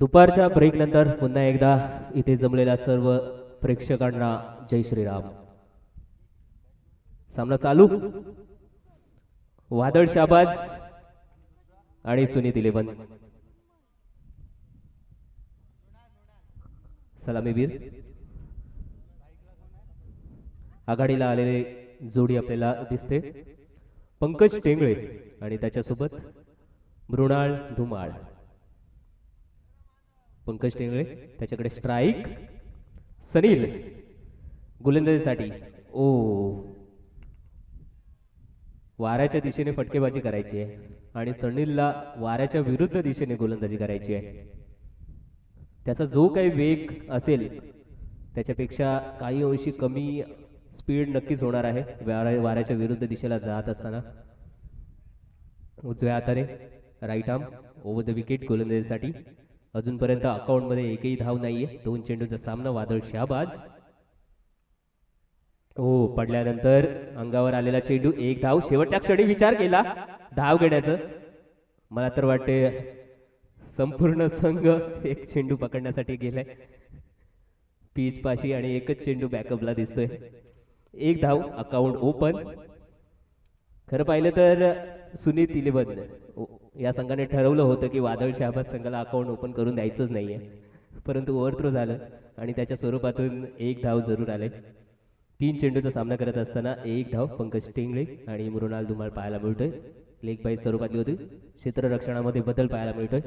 दुपारच्या ब्रेक नंतर पुन्हा एकदा इथे जमलेल्या सर्व प्रेक्षकांना जय श्रीराम. सामना चालू. वादळ शाबाज आणि सुनीत 11 सलामीवीर. आघाडीला आलेले जोडी आपल्याला दिसते, पंकज टेंगळे आणि त्याच्यासोबत मृणाल धुमाळ. पंकज टेंगळे त्याच्याकडे स्ट्राइक. सनील गोलंदाजीसाठी. ओ, वाऱ्याच्या दिशेने फटकेबाजी करायची आहे आणि सनीलला वाऱ्याच्या विरुद्ध दिशेने गोलंदाजी करायची आहे. त्याचा जो काही वेग असेल त्याच्यापेक्षा काही अंशी कमी स्पीड नक्कीच होणार आहे वाऱ्याच्या विरुद्ध दिशेला जात असताना. उजव्या हाताने right arm over the wicket गोलंदाजीसाठी. अजूनपर्यंत अकाउंटमध्ये एकही धाव नाहीये. 2 चेंडूचा सामना. वादळ शाबाज. हो, पडल्यानंतर अंगावर आलेला चेंडू. 1 धाव. शेवटच्या क्षणी विचार केला धाव घेण्याचं. मला तर वाटते संपूर्ण संघ एक चेंडू पकडण्यासाठी गेलाय पीच पाशी आणि एकच चेंडू बॅकअपला दिसतोय. 1 धाव. Account open. खरं पाहिलं तर सुनीत 11 या संघाने ठरवलं होतं की वादळ शहाबाज संघाला अकाउंट ओपन करून द्यायचंच नाहीये, परंतु ओव्हरथ्रो झालं आणि त्याच्या स्वरूपातून 1 धाव जरूर आले. 3 चेंडूचा सामना करत असताना 1 धाव पंकज टेंगळे आणि मृणाल धुमाळ पाहायला मिळतोय. लेग बाय स्वरूपातली होती. क्षेत्ररक्षणामध्ये बदल पाहायला मिळतोय.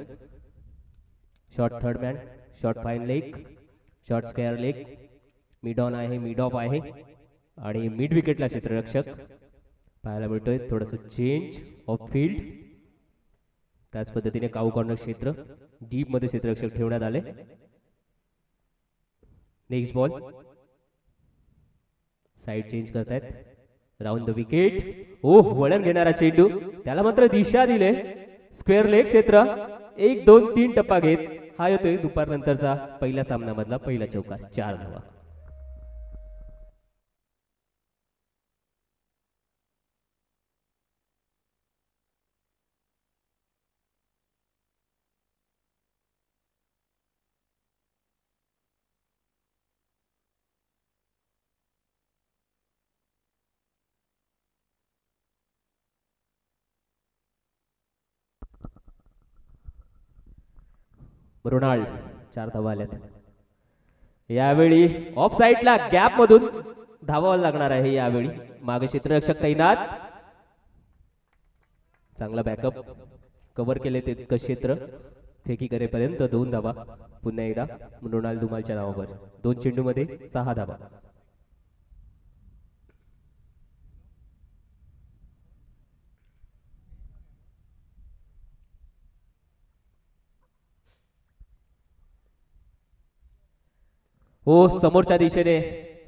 Short third man, short fine leg, short square leg, mid on आहे, मिड ऑफ आहे आणि मिड विकेटला क्षेत्ररक्षक पाहायला मिळतोय. थोडंसं चेंज ऑफ फील्ड. त्याच पद्धतीने काऊ कॉर्नर क्षेत्र डीप मध्ये क्षेत्ररक्षक ठेवण्यात आले. Next ball. साइड चेंज करतायत. Round the wicket. ओ, वळण घेणारा चेंडू. त्याला मात्र दिशा दिले. स्क्वेअर लेग क्षेत्र. 1 2 3 टप्पा घेत हा येतोय दुपार नंतरचा पहिल्या सामन्यामधला पहिला चौकार. 4 धावा. मृणाल 4 धावा आल्यात. यावेळी ऑफ साइडला गॅप मधून धावावं लागणार आहे. यावेळी मागे क्षेत्ररक्षक तैनात. चांगला बॅकअप. कव्हर केले ते क्षेत्र. फेकी करेपर्यंत 2 धावा. पुन्हा एकदा मृणाल धुमालच्या नावावर. 2 चेंडू मध्ये 6 धावा. हो, समोरच्या दिशेने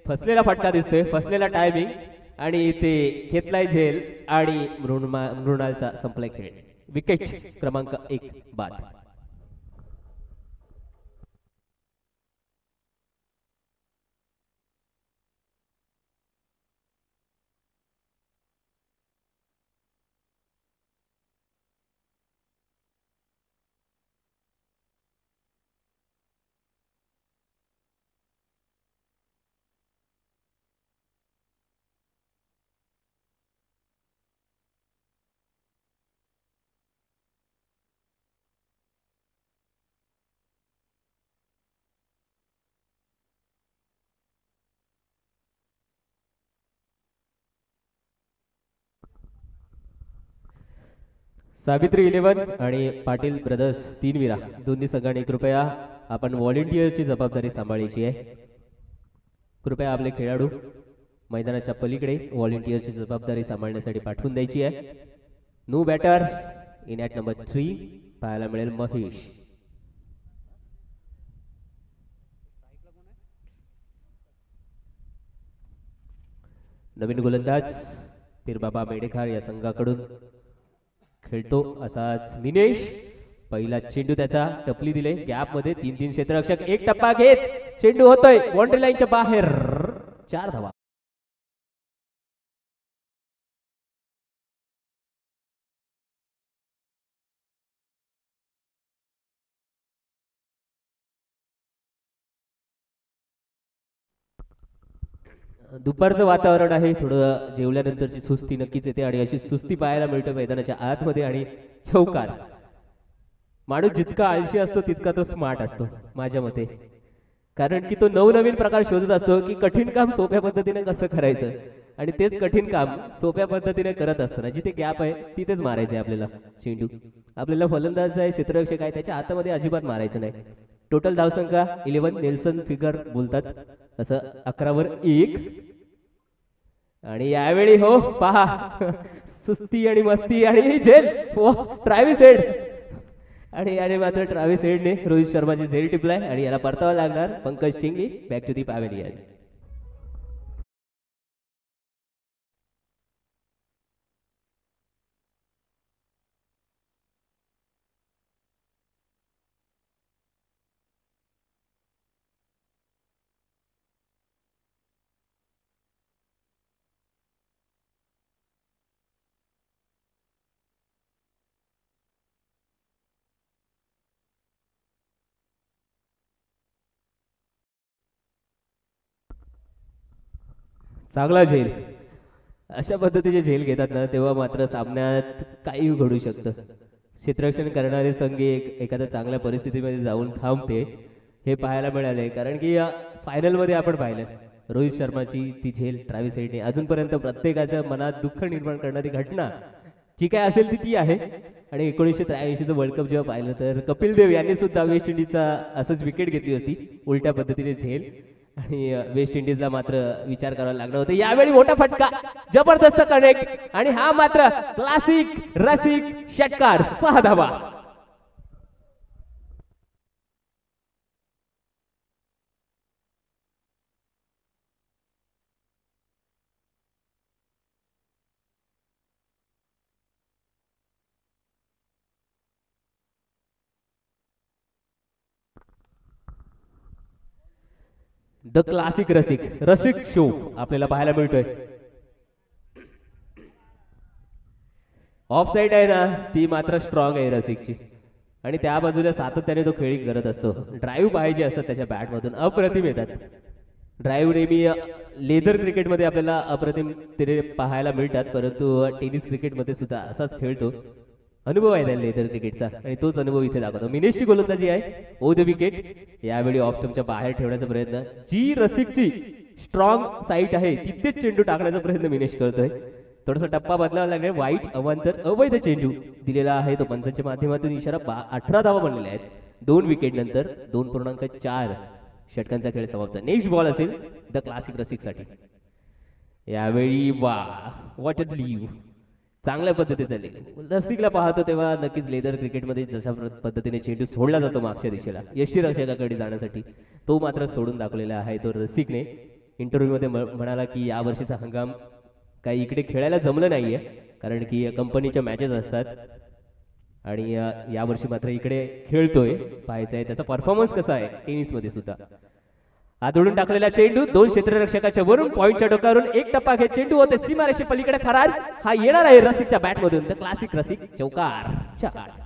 फसलेला फटका दिसतोय. फसलेला टायमिंग आणि ते घेतलाय झेल आणि मृणालचा संपलाय खेळ. विकेट क्रमांक 1 बाद. सावित्री 11 आणि पाटील ब्रदर्स 3 विरा दोन्ही संघाने कृपया आपण व्हॉलेंटियरची जबाबदारी सांभाळायची आहे. कृपया आपले खेळाडू मैदानाच्या पलीकडे व्हॉलेंटियरची जबाबदारी सांभाळण्यासाठी पाठवून द्यायची आहे. No batter in at number 3 पाहायला मिळेल महेश. नवीन गोलंदाज पीरबाबा मेडेखार या संघाकडून खेळतो असाच मिनेश. पहिला चेंडू त्याचा टपली दिले गॅप मध्ये. 3-3 क्षेत्ररक्षक. 1 टप्पा घेत चेंडू होतोय बाउंड्री लाईनच्या बाहेर. 4 धावा. दुपारचं वातावरण आहे, थोडं जेवल्यानंतरची सुस्ती नक्कीच येते आणि अशी सुस्ती पाहायला मिळतं मैदानाच्या आतमध्ये. आणि चौकार, माणूस जितका आळशी असतो तितका तो स्मार्ट असतो माझ्या मते, कारण की तो नवनवीन प्रकार शोधत असतो की कठीण काम सोप्या पद्धतीने कसं करायचं, आणि तेच कठीण काम सोप्या पद्धतीने करत असताना जिथे गॅप आहे तिथेच मारायचं आहे आपल्याला चेंडू. आपल्याला फलंदाज आहे, क्षेत्ररक्षक आहे, त्याच्या हातामध्ये अजिबात मारायचं नाही. टोटल धावसंख्या 11, नेल्सन फिगर बोलतात असं 11वर 1. आणि यावेळी हो पहा सुस्ती आणि मस्ती आणि झेल, हो ट्रॅव्हिस हेड. आणि मात्र ट्रॅव्हिस हेडने रोहित शर्माची झेल टिपलाय आणि याला परतावा लागणार. Pankaj Tingli back to the pavilion. चांगला झेल, अशा पद्धतीचे झेल घेतात ना तेव्हा मात्र सामन्यात काही घडू शकतं. क्षेत्ररक्षण करणारे संघ एखाद्या चांगल्या परिस्थितीमध्ये जाऊन थांबते हे पाहायला मिळाले, कारण की या फायनलमध्ये आपण पाहिलं रोहित शर्माची ती झेल ट्रॅव्हिस हेडने अजूनपर्यंत प्रत्येकाच्या मनात दुःख निर्माण करणारी घटना जी काय असेल ती आहे. आणि 1983चं वर्ल्ड कप जेव्हा पाहिलं तर कपिल देव यांनी सुद्धा वेस्ट इंडिजचा असंच विकेट घेतली होती, उलट्या पद्धतीने झेल, आणि वेस्ट इंडिजला मात्र विचार करावा लागला होता. यावेळी मोठा फटका, जबरदस्त कनेक्ट, आणि हा मात्र क्लासिक रसिक षटकार, 6 धावा. द क्लासिक रसिक रसिक शो आपल्याला पाहायला मिळतोय. ऑफ साईड आहे ना ती मात्र स्ट्रॉंग आहे रसिकची, आणि त्या बाजूला सातत्याने तो खेळी करत असतो. ड्राईव्ह पाहिजे असतात त्याच्या बॅटमधून, अप्रतिम येतात ड्राईव्ह. नेहमी लेदर क्रिकेटमध्ये आपल्याला अप्रतिम तिथे पाहायला मिळतात, परंतु टेनिस क्रिकेटमध्ये सुद्धा असाच खेळतो. अनुभव आहे त्या लेदर क्रिकेटचा, आणि तोच अनुभव इथे दाखवतो. मिनेशची गोलंदाजी आहे, ओ द विकेट. यावेळी ऑफ स्टंपच्या बाहेर ठेवण्याचा प्रयत्न, जी रसिकची स्ट्रॉंग साईट आहे तिथेच चेंडू टाकण्याचा प्रयत्न मिनेश करतोय. थोडासा टप्पा बदलावा लागेल, वाईट अवांतर अवैध चेंडू दिलेला आहे तो पंचांच्या माध्यमातून. इशारा 18 धावा बनलेल्या आहेत 2 विकेट नंतर. 2.4 षटकांचा खेळ समाप्त. नेक्स्ट बॉल असेल द क्लासिक रसिकसाठी. यावेळी वा व्हॉट अ लीव, चांगल्या पद्धतीने चालली. रसिकला पाहतो तेव्हा नक्कीच लेदर क्रिकेटमध्ये जशा पद्धतीने चेंडू सोडला जातो मागच्या दिशेला यष्टीरक्षकाकडे जाण्यासाठी, तो मात्र सोडून दाखवलेला आहे तो रसिकने. इंटरव्ह्यूमध्ये म्हणाला की या वर्षीचा हंगाम काही इकडे खेळायला जमलं नाहीये, कारण की कंपनीच्या मॅचेस असतात, आणि यावर्षी मात्र इकडे खेळतोय. पाहायचं आहे त्याचा परफॉर्मन्स कसा आहे टेनिसमध्ये सुद्धा. आदळून टाकलेला चेंडू 2 क्षेत्ररक्षकाच्या वरून पॉइंटच्या टोकावरून एक टप्पा घेत चेंडू होते सीमारेषे पलीकडे फरार. हा येणार आहे रसिकच्या बॅटमधून. द क्लासिक रसिक चौकार, 4.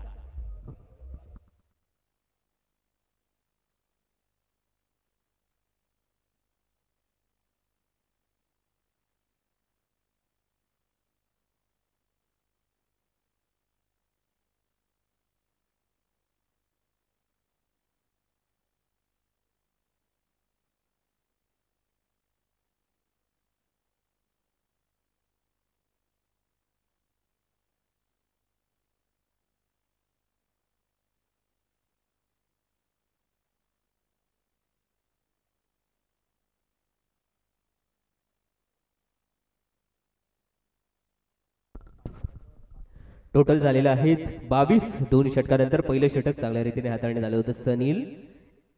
टोटल झालेलं आहेत 22. 2 षटकानंतर पहिलं षटक चांगल्या रीतीने हाताळण्यात आलं होतं. सनील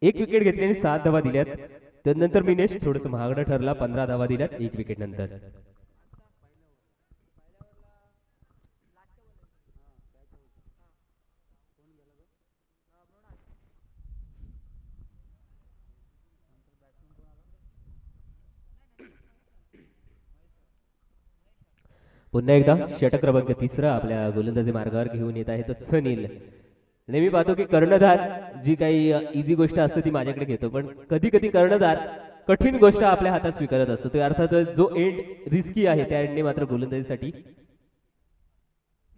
1 विकेट घेतली आणि 7 धावा दिल्यात. त्यानंतर मिनेश थोडंसं महागडं ठरला, 15 धावा दिल्यात 1 विकेट नंतर. पुन्हा एकदा षटक क्रमांक 3 आपल्या गोलंदाजी मार्गावर घेऊन येत आहे तर सनील. नेहमी पाहतो की कर्णधार जी काही इझी गोष्ट असते ती माझ्याकडे घेतो, पण कधी कधी कर्णधार कठीण गोष्ट आपल्या हातात स्वीकारत असतो ते अर्थातच जो एंड रिस्की आहे त्या एंडने मात्र गोलंदाजीसाठी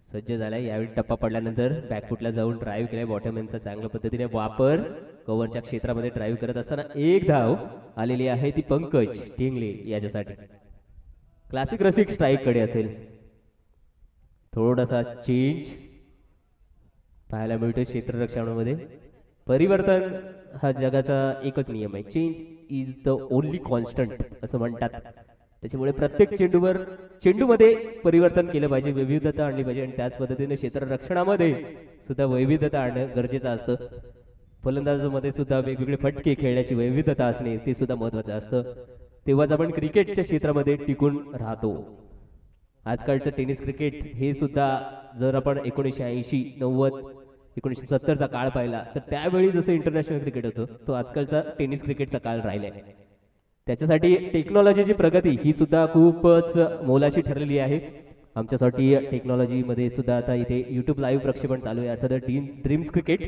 सज्ज झालाय. यावेळी टप्पा पडल्यानंतर बॅकफुटला जाऊन ड्राईव्ह केलाय बॉटम एंडचा चांगल्या पद्धतीने वापर. कव्हरच्या क्षेत्रामध्ये ड्राईव्ह करत असताना एक धाव आलेली आहे ती पंकज टिंगले याच्यासाठी. क्लासिक रसिक स्ट्राईक कडे असेल. थोडासा चेंज पाहायला मिळतोय क्षेत्ररक्षणामध्ये. परिवर्तन हा जगाचा एकच नियम आहे. Change is the only constant असं म्हणतात. त्याच्यामुळे प्रत्येक चेंडूमध्ये परिवर्तन केलं पाहिजे, विविधता आणली पाहिजे आणि त्याच पद्धतीने क्षेत्ररक्षणामध्ये सुद्धा वैविध्यता आणणं गरजेचं असतं. फलंदाजामध्ये सुद्धा वेगवेगळे फटके खेळण्याची वैविध्यता असणे ते सुद्धा महत्वाचं असतं. तेव्हाच आपण क्रिकेटच्या क्षेत्रामध्ये टिकून राहतो. आजकालचं टेनिस क्रिकेट हे सुद्धा जर आपण 1980, 90, 1970चा काळ पाहिला तर त्यावेळी जसं इंटरनॅशनल क्रिकेट होतं तो आजकालचा टेनिस क्रिकेटचा काळ राहिलाय. त्याच्यासाठी टेक्नॉलॉजीची प्रगती ही सुद्धा खूपच मोलाची ठरलेली आहे. आमच्यासाठी टेक्नॉलॉजीमध्ये सुद्धा आता इथे यूट्यूब लाईव्ह प्रक्षेपण चालू आहे. अर्थात ड्रीम्स क्रिकेट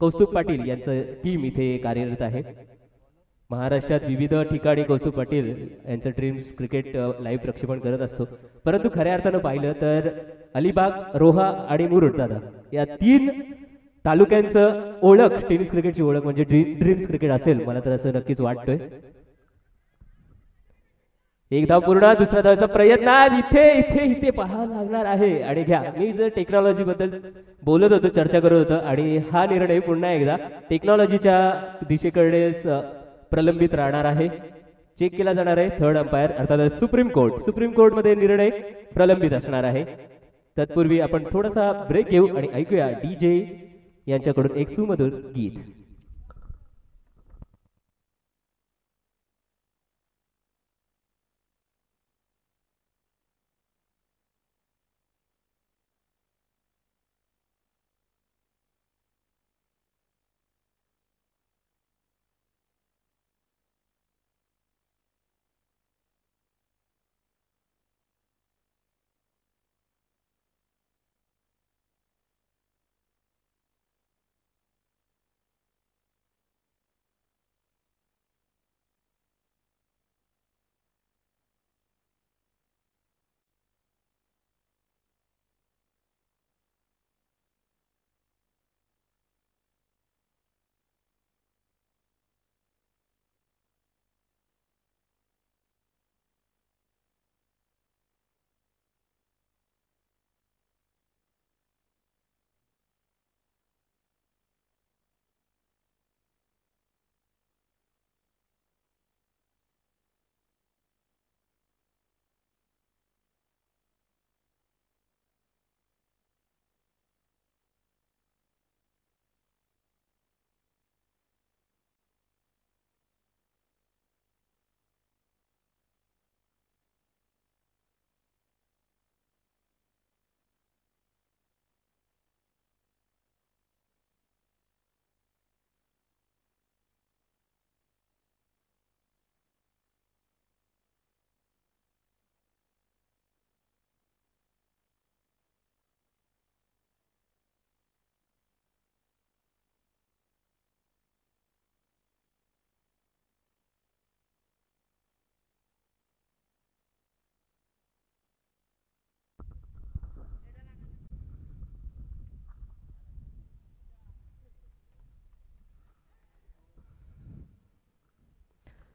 कौस्तुभ पाटील यांचं टीम इथे कार्यरत आहे. महाराष्ट्रात विविध ठिकाणी कौस्तुभ पाटील यांचं ड्रीम्स क्रिकेट लाईव्ह प्रक्षेपण करत असतो. परंतु खऱ्या अर्थानं पाहिलं तर अलिबाग, रोहा आणि मुरुड दादा या 3 तालुक्यांचं ओळख टेनिस क्रिकेटची ओळख म्हणजे ड्रीम्स क्रिकेट असेल. मला तर असं नक्कीच वाटतंय. एक धाव पूर्ण. दुसऱ्या धावचा प्रयत्न इथे इथे इथे पाहायला लागणार आहे. आणि घ्या, मी जर टेक्नॉलॉजी बद्दल बोलत होतो, चर्चा करत होतो आणि हा निर्णय पुन्हा एकदा टेक्नॉलॉजीच्या दिशेकडेच प्रलंबित राहणार आहे. चेक केला जाणार आहे. थर्ड अंपायर अर्थात सुप्रीम कोर्टमध्ये निर्णय प्रलंबित असणार आहे. तत्पूर्वी आपण थोडासा ब्रेक घेऊ आणि ऐकूया DJ यांच्याकडून एक सुमधुर गीत.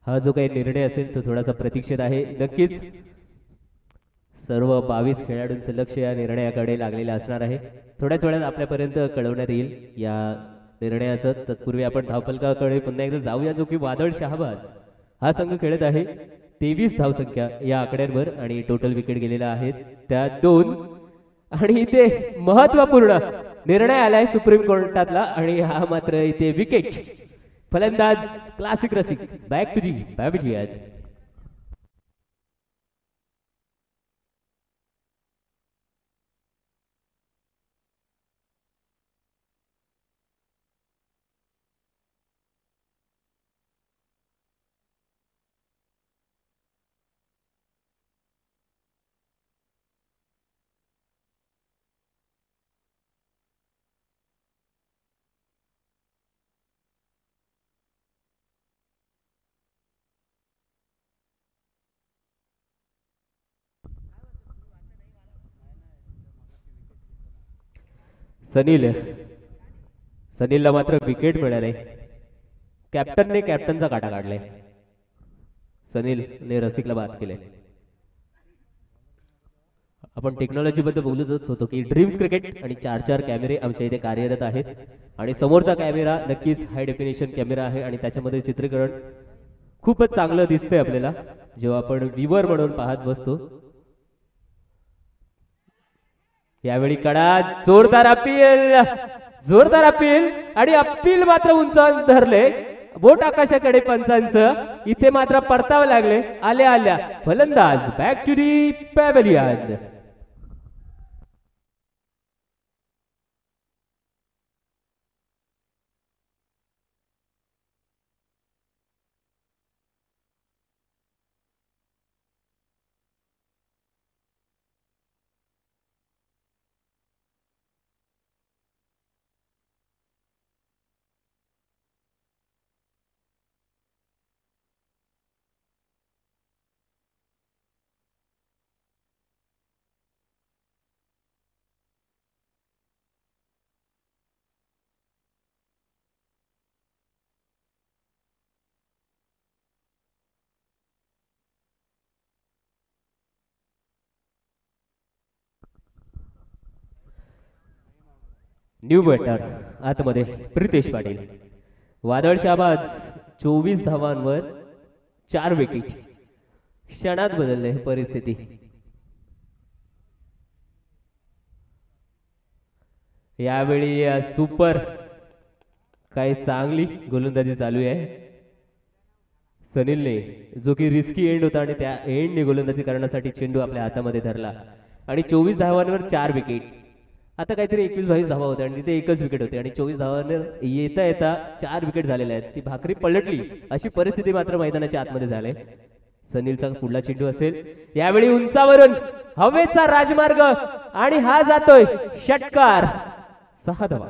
हा जो काही निर्णय असेल तो थोडासा प्रतीक्षित आहे. नक्कीच सर्व 22 खेळाडूंचं लक्ष या निर्णयाकडे लागलेलं असणार आहे. थोड्याच वेळात आपल्यापर्यंत कळवण्यात येईल या निर्णयाचं. तत्पूर्वी आपण धावफलकाकडे पुन्हा एकदा जाऊया, जो की वादळ शहाबाज हा संघ खेळत आहे. 23 धावसंख्या या आकड्यांवर आणि टोटल विकेट गेलेल्या आहेत त्या 2. आणि इथे महत्वपूर्ण निर्णय आलाय सुप्रीम कोर्टातला आणि हा मात्र इथे विकेट. फलंदाज क्लासिक रसिक बॅक टू जी बाबीजी. सनील, सनीलला मात्र विकेट मिळाले. कॅप्टनने कॅप्टनचा काटा काढलाय. सनीलने रसिकला बाद केले. आपण टेक्नॉलॉजी बद्दल बोलतच होतो की ड्रीम्स क्रिकेट आणि 4-4 कॅमेरे आमच्या इथे कार्यरत आहेत आणि समोरचा कॅमेरा नक्कीच हाय डेफिनेशन कॅमेरा आहे आणि त्याच्यामध्ये चित्रीकरण खूपच चांगलं दिसतंय आपल्याला जेव्हा आपण व्ह्यूअर म्हणून पाहत बसतो. यावेळी कडा जोरदार अपील, जोरदार अपील आणि अपील मात्र उंचावून धरले. बोट आकाशाकडे पंचांचं इथे मात्र परतावं लागले. आल्या आल्या फलंदाज back to the pavilion. New batter आतमध्ये प्रितेश पाटील. वादळ शाबाज 24 धावांवर 4 विकेट. क्षणात बदलले परिस्थिती. यावेळी सुपर काय चांगली गोलंदाजी चालू आहे सनीलने, जो की रिस्की एंड होता आणि त्या एंडने गोलंदाजी करण्यासाठी चेंडू आपल्या हातामध्ये धरला आणि 24 धावांवर 4 विकेट. आता काहीतरी 21-22 धावा होत्या आणि तिथे एकच विकेट होते आणि 24 धावांवर येता येता 4 विकेट झालेल्या आहेत. ती भाकरी पलटली अशी परिस्थिती मात्र मैदानाच्या आतमध्ये झाली. सनीलचा पुढला चेंडू असेल. यावेळी उंचावरून हवेचा राजमार्ग आणि हा जातोय षटकार. 6 धावा.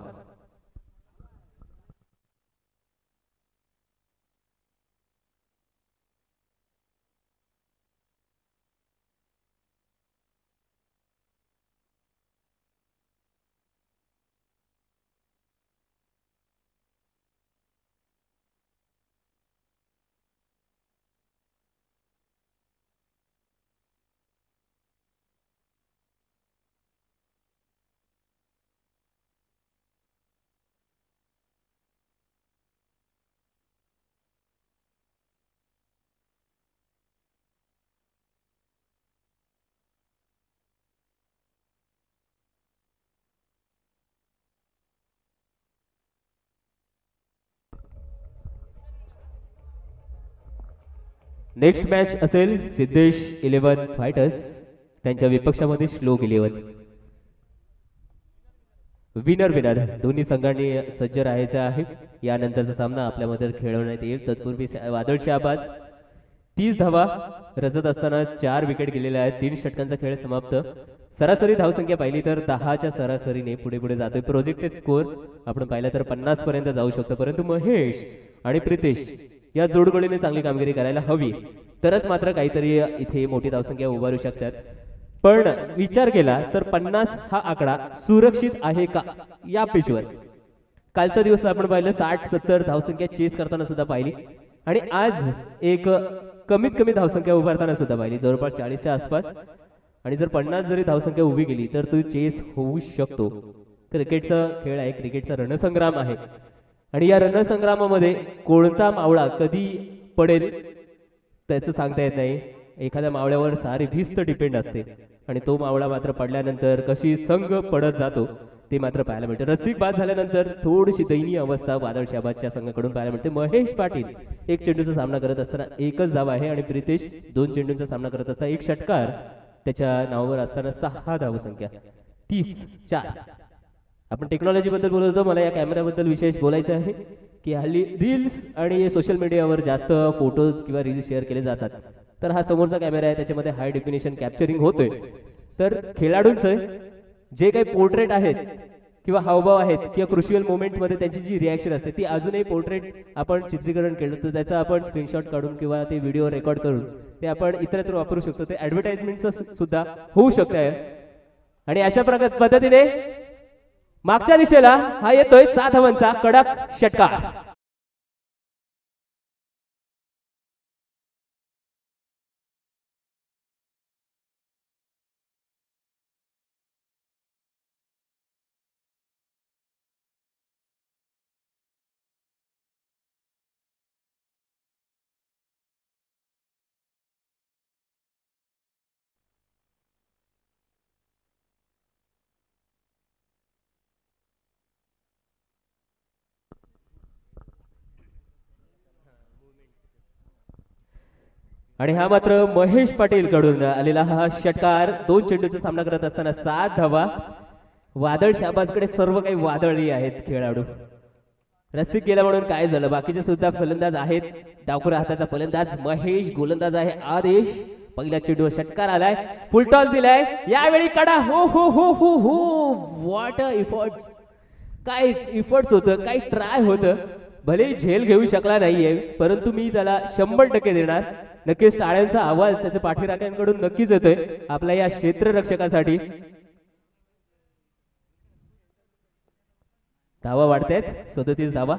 नेक्स्ट मॅच असेल सिद्धेश 11 फायटर्स त्यांच्या विपक्षामध्ये श्लोक 11. विनर विनर दोन्ही संघांनी सज्ज राहायचं आहे. यानंतरचा सामना आपल्यामध्ये खेळवण्यात येईल. तत्पूर्वी वादळ शाबाज 30 धावा रचत असताना 4 विकेट गेलेल्या आहेत. 3 षटकांचा खेळ समाप्त. सरासरी धावसंख्या पाहिली तर 10च्या सरासरीने पुढे पुढे जातोय. प्रोजेक्टेड स्कोर आपण पाहिला तर 50 पर्यंत जाऊ शकतो, परंतु महेश आणि प्रितेश या जोडगोळीने चांगली कामगिरी करायला हवी तरच मात्र काहीतरी इथे मोठी धावसंख्या उभारू शकतात. पण विचार केला तर 50 हा आकडा सुरक्षित आहे का या पिचवर? कालचा दिवस आपण पाहिलं 60-70 धावसंख्या चेस करताना सुद्धा पाहिली आणि आज एक कमीत कमी धावसंख्या उभारताना सुद्धा पाहिली जवळपास 40च्या आसपास. आणि जर 50 जरी धावसंख्या उभी गेली तर तो चेस होऊ शकतो. क्रिकेटचा खेळ आहे, क्रिकेटचा रणसंग्राम आहे आणि या रणसंग्रामामध्ये कोणता मावळा कधी पडेल त्याचं सांगता येत नाही. एखाद्या मावळ्यावर सारी भिस्त डिपेंड असते आणि तो मावळा मात्र पडल्यानंतर कशी संघ पडत जातो ते मात्र पाहायला मिळते. रसिक बाद झाल्यानंतर थोडीशी दयनीय अवस्था वादळ शाबाजच्या संघाकडून पाहायला मिळते. महेश पाटील 1 चेंडूचा सामना करत असताना 1च धाव आहे आणि प्रितेश 2 चेंडूंचा सामना करत असताना 1 षटकार त्याच्या नावावर असताना 6 धावसंख्या 30-4. आपण टेक्नॉलॉजी बद्दल बोलत होतो. मला या कॅमेऱ्याबद्दल विशेष बोलायचं आहे की हल्ली रील्स आणि सोशल मीडियावर जास्त फोटोज किंवा रील्स शेअर केले जातात. तर हा समोरचा कॅमेरा आहे त्याच्यामध्ये हाय डेफिनेशन कॅप्चरिंग होतोय. तर खेळाडूंचे जे काही पोर्ट्रेट आहेत किंवा हावभाव आहेत किंवा क्रुशियल मोमेंटमध्ये त्यांची जी रिॲक्शन असते ती अजूनही पोर्ट्रेट आपण चित्रीकरण केलं तर त्याचं आपण स्क्रीनशॉट काढून किंवा ते व्हिडिओ रेकॉर्ड करून ते आपण इतरत्र वापरू शकतो. ते ॲडव्हर्टाइजमेंटचं सुद्धा होऊ शकतं आहे. आणि अशा पद्धतीने मागच्या दिशेला हा येतोय 7 धावांचा कडक षटकार. आणि हा मात्र महेश पाटील कडून आलेला हा षटकार. 2 चेंडूचा सामना करत असताना 7 धावा. वादळ शाबाजकडे सर्व काही वादळी आहेत खेळाडू. रसिक गेला म्हणून काय झालं, बाकीचे सुद्धा फलंदाज आहेत. डावखुरा हाताचा फलंदाज महेश, गोलंदाज आहे आदेश. पहिल्या चेंडूवर षटकार आलाय, फुलटॉस दिलाय, यावेळी कडा. हो हो हो हो हो, व्हॉट अ इफर्ट्स. काय इफर्ट्स होतं, काय ट्राय होतं. भले झेल घेऊ शकला नाहीये, परंतु मी त्याला 100% देणार. नक्कीच टाळ्यांचा आवाज त्याच्या पाठीराख्यांकडून नक्कीच येतोय आपल्या या क्षेत्ररक्षकासाठी. धावा वाढतायत, 37 धावा.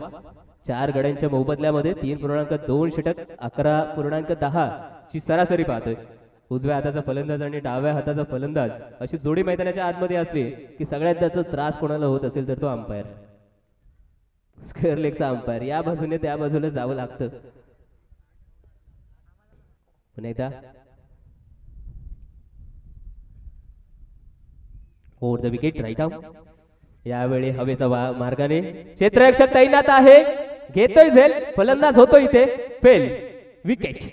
4 गड्यांच्या मोबदल्यामध्ये 3.2 षटक, 11.10 ची सरासरी पाहतोय. उजव्या हाताचा फलंदाज आणि डाव्या हाताचा फलंदाज अशी जोडी मैदानाच्या आतमध्ये असली की सगळ्यात त्याचा त्रास कोणाला होत असेल तर तो अंपायर, स्क्वेअर लेगचा अंपायर. या बाजूने त्या बाजूला जावं लागतं. पुन्हा एकदा over the wicket, right arm. यावेळी हवेचा मार्गाने क्षेत्ररक्षक तैनात आहे, घेतोय झेल, फलंदाज होतो इथे फेल, विकेट.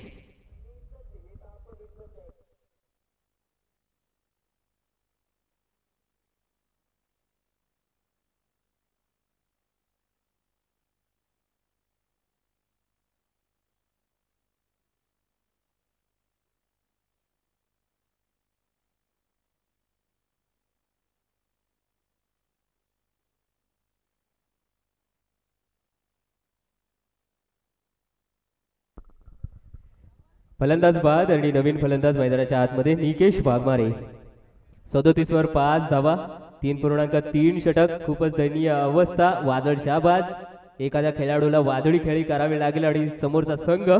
फलंदाज बाद आणि नवीन फलंदाज मैदानाच्या आतमध्ये निकेश वाघमारे. 37 वर 5 धावा, 3.3 षटक. खूपच दयनीय अवस्था. वादळ शाबाज. एखाद्या खेळाडूला वादळी खेळी करावी लागेल आणि समोरचा संघ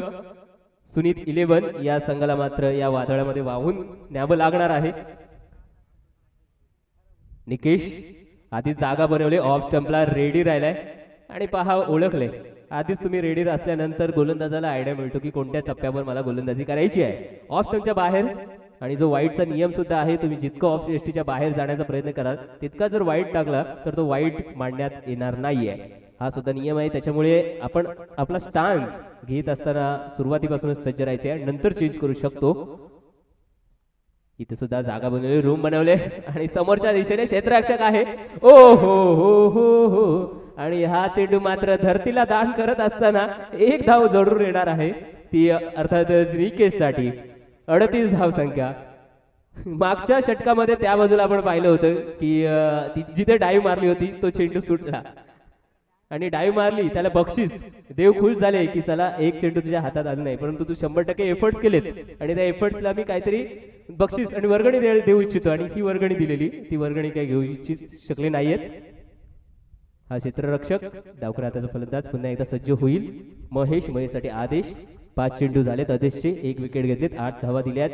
सुनीत 11 या संघाला मात्र या वादळामध्ये वाहून न्यावं लागणार आहे. निकेश आधीच जागा बनवली, ऑफ स्टंपला रेडी राहिलाय आणि पहा ओळखले. आधीच तुम्ही रेडी असल्यानंतर गोलंदाजाला आयडिया मिळतो की कोणत्या टप्प्यावर मला गोलंदाजी करायची आहे. ऑफ स्टंपच्या बाहेर, आणि जो वाईटचा नियम सुद्धा आहे, तुम्ही जितकं ऑफ एसटीच्या बाहेर जाण्याचा प्रयत्न कराल तितका जर वाईट टाकला तर तो वाईट मांडण्यात येणार नाहीये. हा सुद्धा नियम आहे. त्याच्यामुळे आपण आपला स्टान्स घेत असताना सुरुवातीपासूनच सज्ज राहायचे आहे, नंतर चेंज करू शकतो. इथे सुद्धा जागा बनवली, रूम बनवले आणि समोरच्या दिशेने क्षेत्ररक्षक आहे. ओ हो हो हो हो. आणि हा चेंडू मात्र धरतीला दान करत असताना 1 धाव जरूर येणार आहे, ती अर्थातच निकेश साठी. 38 धाव संख्या. मागच्या षटकामध्ये त्या बाजूला आपण पाहिलं होतं की जिथे डाईव्ह मारली होती तो चेंडू सुटला आणि डाईव्ह मारली त्याला बक्षीस. देव खुश झाले की चला 1 चेंडू तुझ्या हातात आला नाही, परंतु तू 100% एफर्ट्स केलेत आणि त्या एफर्ट्सला मी काहीतरी बक्षीस आणि वर्गणी देऊ इच्छितो आणि ही वर्गणी दिलेली, ती वर्गणी काही घेऊ इच्छित शकले नाहीयेत. हा क्षेत्ररक्षक डावखुरा हाताचा फलंदाज पुन्हा एकदा सज्ज होईल. महेशसाठी आदेश. 5 चेंडू झालेत आदेशचे, 1 विकेट घेतलेत, 8 धावा दिल्यात.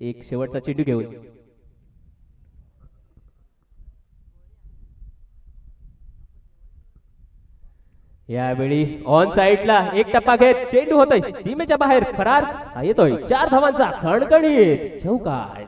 एक शेवटचा चेंडू घेऊन यावेळी ऑन साइडला 1 टप्पा घेत चेंडू होतोय सीमेच्या बाहेर, फरार. हा येतोय 4 धावांचा खणखणीत चौकार.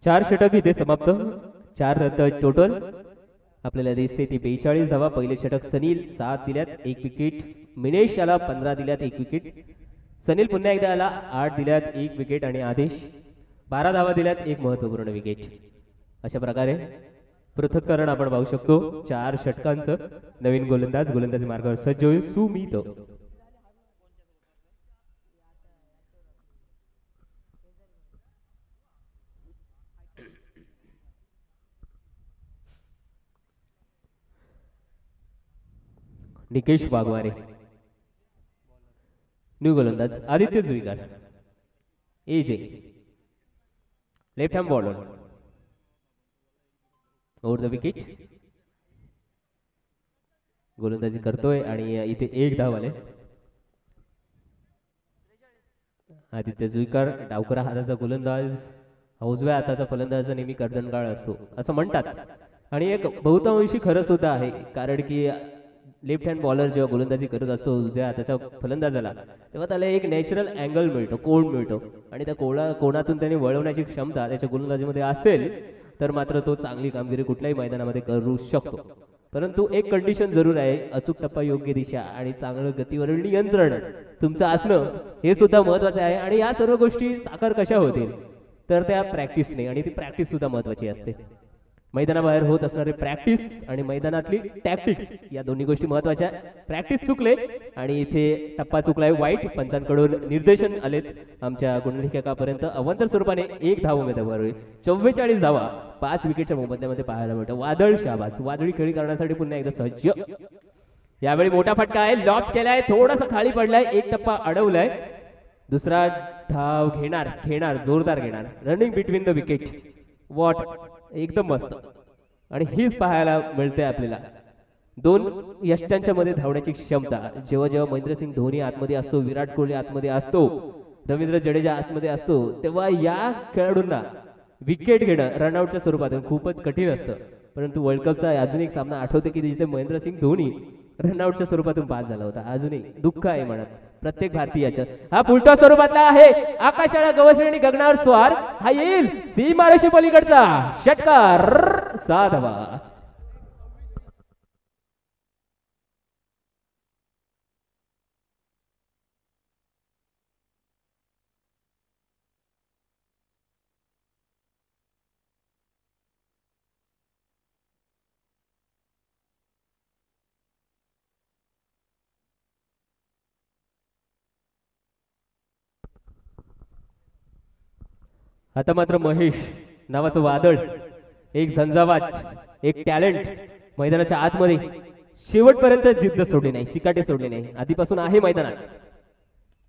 चार षटक इथे समाप्त. 4 रन टोटल आपल्याला दिसते ती 42 धावा. पहिले षटक सनील 7 दिल्यात, 1 विकेट. मिनेश याला 15 दिल्यात, 1 विकेट. सनील पुन्हा एकदा आला. 8 दिल्यात 1 विकेट आणि आदेश 12 धावा दिल्यात 1 महत्वपूर्ण विकेट. अशा प्रकारे पृथक्करण आपण पाहू शकतो 4 षटकांचं. नवीन गोलंदाजी मार्गावर सज्ज होईल सुमित. निकेश वाघमारे. न्यू गोलंदाज Aditya Juikar. AJ left hand bowler over the wicket. गोलंदाजी करतोय आणि इथे 1 धाव आले. आदित्य जुईकर डावकरा हाताचा गोलंदाज, उजव्या हाताचा फलंदाज नेहमी कर्दनकाळ असतो असं म्हणतात आणि एक बहुतांशी खरं सुद्धा आहे. कारण की लेफ्ट हँड बॉलर जेव्हा गोलंदाजी करत असतो उजव्या हाताचा फलंदाजाला, तेव्हा त्याला एक नॅचरल अँगल मिळतो, कोन मिळतो आणि त्या कोणातून त्याने वळवण्याची क्षमता त्याच्या गोलंदाजीमध्ये असेल तर मात्र तो चांगली कामगिरी कुठल्याही मैदानामध्ये करू शकतो. परंतु एक कंडिशन जरूर आहे, अचूक टप्पा, योग्य दिशा आणि चांगलं गतीवरील नियंत्रण तुमचं असणं हे सुद्धा महत्वाचं आहे. आणि या सर्व गोष्टी साकार कशा होतील तर त्या प्रॅक्टिसने, आणि ती प्रॅक्टिस सुद्धा महत्वाची असते. मैदानाबाहेर होत असणारे प्रॅक्टिस आणि मैदानातली टॅक्टिक्स या दोन्ही गोष्टी महत्वाच्या. प्रॅक्टिस चुकले आणि इथे टप्पा चुकलाय वाईट. पंचांकडून निर्देशन आलेत आमच्या गुणलेखकापर्यंत. अवंतर स्वरूपाने 1 धाव उमेदवार होईल. 44 धावा 5 विकेटच्या मोबदल्यामध्ये पाहायला मिळतं. वादळ शाबाज, वादळी खेळी करण्यासाठी पुन्हा एकदा सज्ज. यावेळी मोठा फटका आहे, लॉफ्ट केलाय, थोडासा खाली पडलाय, 1 टप्पा अडवलाय. दुसरा धाव घेणार जोरदार घेणार. Running between the wicket. What, एकदम मस्त. आणि हीच पाहायला मिळते आपल्याला 2 यष्टांच्या मध्ये धावण्याची क्षमता. जेव्हा जेव्हा महेंद्रसिंग धोनी आतमध्ये असतो, विराट कोहली आतमध्ये असतो, रवींद्र जडेजा आतमध्ये असतो, तेव्हा या खेळाडूंना विकेट घेणं रनआउटच्या स्वरूपातून खूपच कठीण असतं. परंतु वर्ल्ड कपचा अजून एक सामना आठवते की जिथे महेंद्रसिंग धोनी रनआउटच्या स्वरूपातून पास झाला होता. अजूनही दुःख आहे मनात प्रत्येक भारतीयाच्या. हा फुलटॉस स्वरूपातला आहे. आकाशाला गवसणी गगनावर स्वार. हा येईल सीमारेषे पलीकडचा षटकार. 6 धावा. आता मात्र महेश नावाचं वादळ, एक झंझावात, एक टॅलेंट मैदानाच्या आतमध्ये शेवटपर्यंत जिद्द सोडली नाही, चिकाटी सोडली नाही. आधीपासून आहे मैदानात,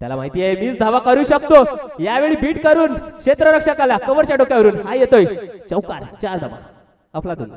त्याला माहिती आहे मीच धावा करू शकतो. यावेळी बीट करून क्षेत्ररक्षकाला कव्हरच्या डोक्यावरून हा येतोय चौकार. 4 धावा. अफलातून.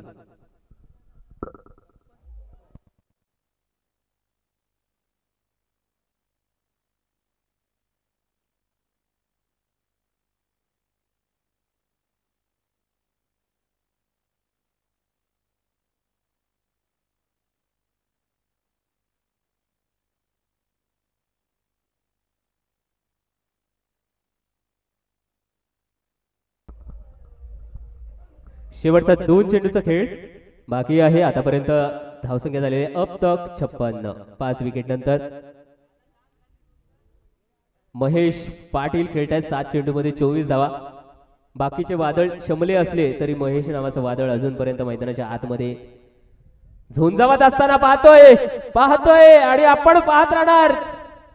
शेवटचा 2 चेंडूचा खेळ बाकी आहे. आतापर्यंत धावसंख्या झालेली अप तक 56. 5 विकेट नंतर महेश पाटील खेळतायत 7 चेंडूमध्ये 24 धावा. बाकीचे वादळ शमले असले तरी महेश नावाचं वादळ अजूनपर्यंत मैदानाच्या आतमध्ये झोंजावत असताना पाहतोय आणि आपण पाहत राहणार.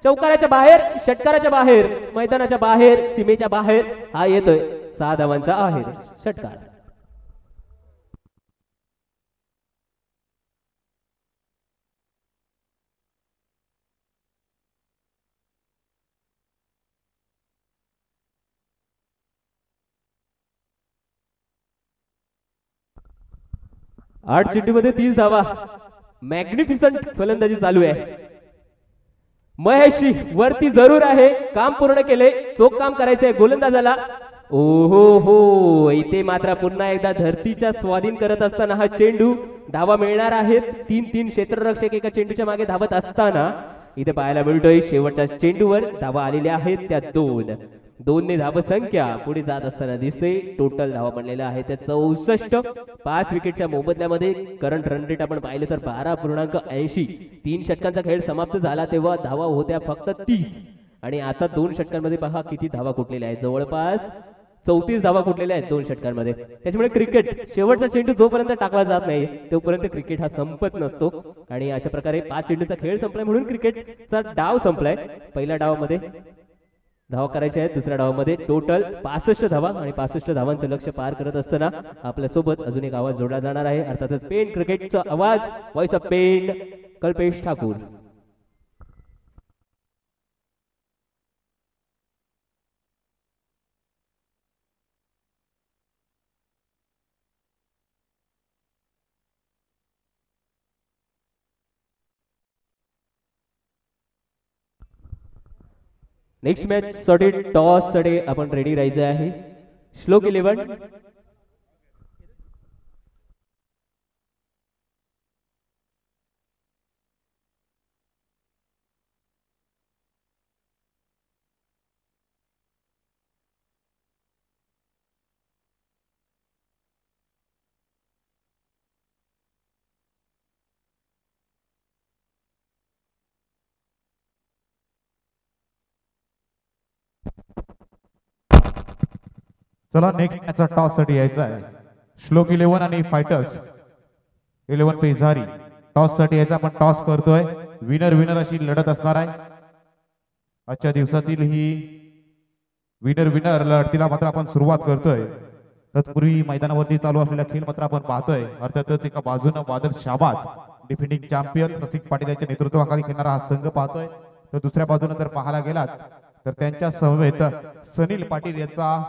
चौकाराच्या बाहेर, षटकाराच्या बाहेर, मैदानाच्या बाहेर, सीमेच्या बाहेर हा येतोय. 6 धावांचा आहे षटकार. आठ चेंडूमध्ये 30 धावा. मॅग्निफिसंट फलंदाजी चालू आहे. महेशची वरती जरूर आहे, काम पूर्ण केले, चोख काम करायचंय गोलंदाजाला. ओहो हो, इथे मात्र पुन्हा एकदा धरतीच्या स्वाधीन करत असताना हा चेंडू धावा मिळणार आहेत. 3-3 क्षेत्ररक्षक एका चेंडूच्या मागे धावत असताना इथे पाहायला मिळतोय शेवटच्या चेंडूवर धावा आलेल्या आहेत त्या 2 ने धावसंख्या पुढे जात असताना दिसते. टोटल धावा बनलेल्या आहेत त्या 64. 5 विकेटच्या मोबदल्यामध्ये करंट रन रेट आपण पाहिलं तर 12.80. 3 षटकांचा खेळ समाप्त झाला तेव्हा धावा होत्या फक्त 30 आणि आता 2 षटकांमध्ये पहा किती धावा कुठलेल्या आहेत, जवळपास 34 धावा कुठलेल्या आहेत 2 षटकांमध्ये. त्याच्यामुळे क्रिकेट शेवटचा चेंडू जोपर्यंत टाकला जात नाही तोपर्यंत क्रिकेट हा संपत नसतो. आणि अशा प्रकारे 5 चेंडूचा खेळ संपलाय म्हणून क्रिकेटचा डाव संपलाय. पहिल्या डावामध्ये धावा करायच्या आहेत, दुसऱ्या डावामध्ये टोटल 65 धावा आणि 65 धावांचं लक्ष्य पार करत असताना आपल्यासोबत अजून एक आवाज जोडला जाणार आहे, अर्थातच पेन क्रिकेटचा आवाज, voice of Pen, Kalpesh Thakur. Next match साठी टॉस साठी आपण रेडी राहायचं आहे. श्लोक 11. चला नेक्स्ट मॅचचा टॉस साठी यायचा आहे. श्लोक 11 आणि फायटर्स 11 पेझारी टॉस साठी यायचा. आपण टॉस करतोय, विनर विनर अशी लढत असणार आहे. आजच्या दिवसातील ही विनर विनर लढतीला मात्र आपण सुरुवात करतोय. तत्पूर्वी मैदानावरती चालू असलेला खेळ मात्र आपण पाहतोय. अर्थातच एका बाजूने बादल शाहबाज डिफेंडिंग चॅम्पियन रसिक पाटील यांच्या नेतृत्वाखाली खेळणारा हा संघ पाहतोय, तर दुसऱ्या बाजूने जर पाहायला गेलात तर त्यांच्या समवेत सनील पाटील यांचा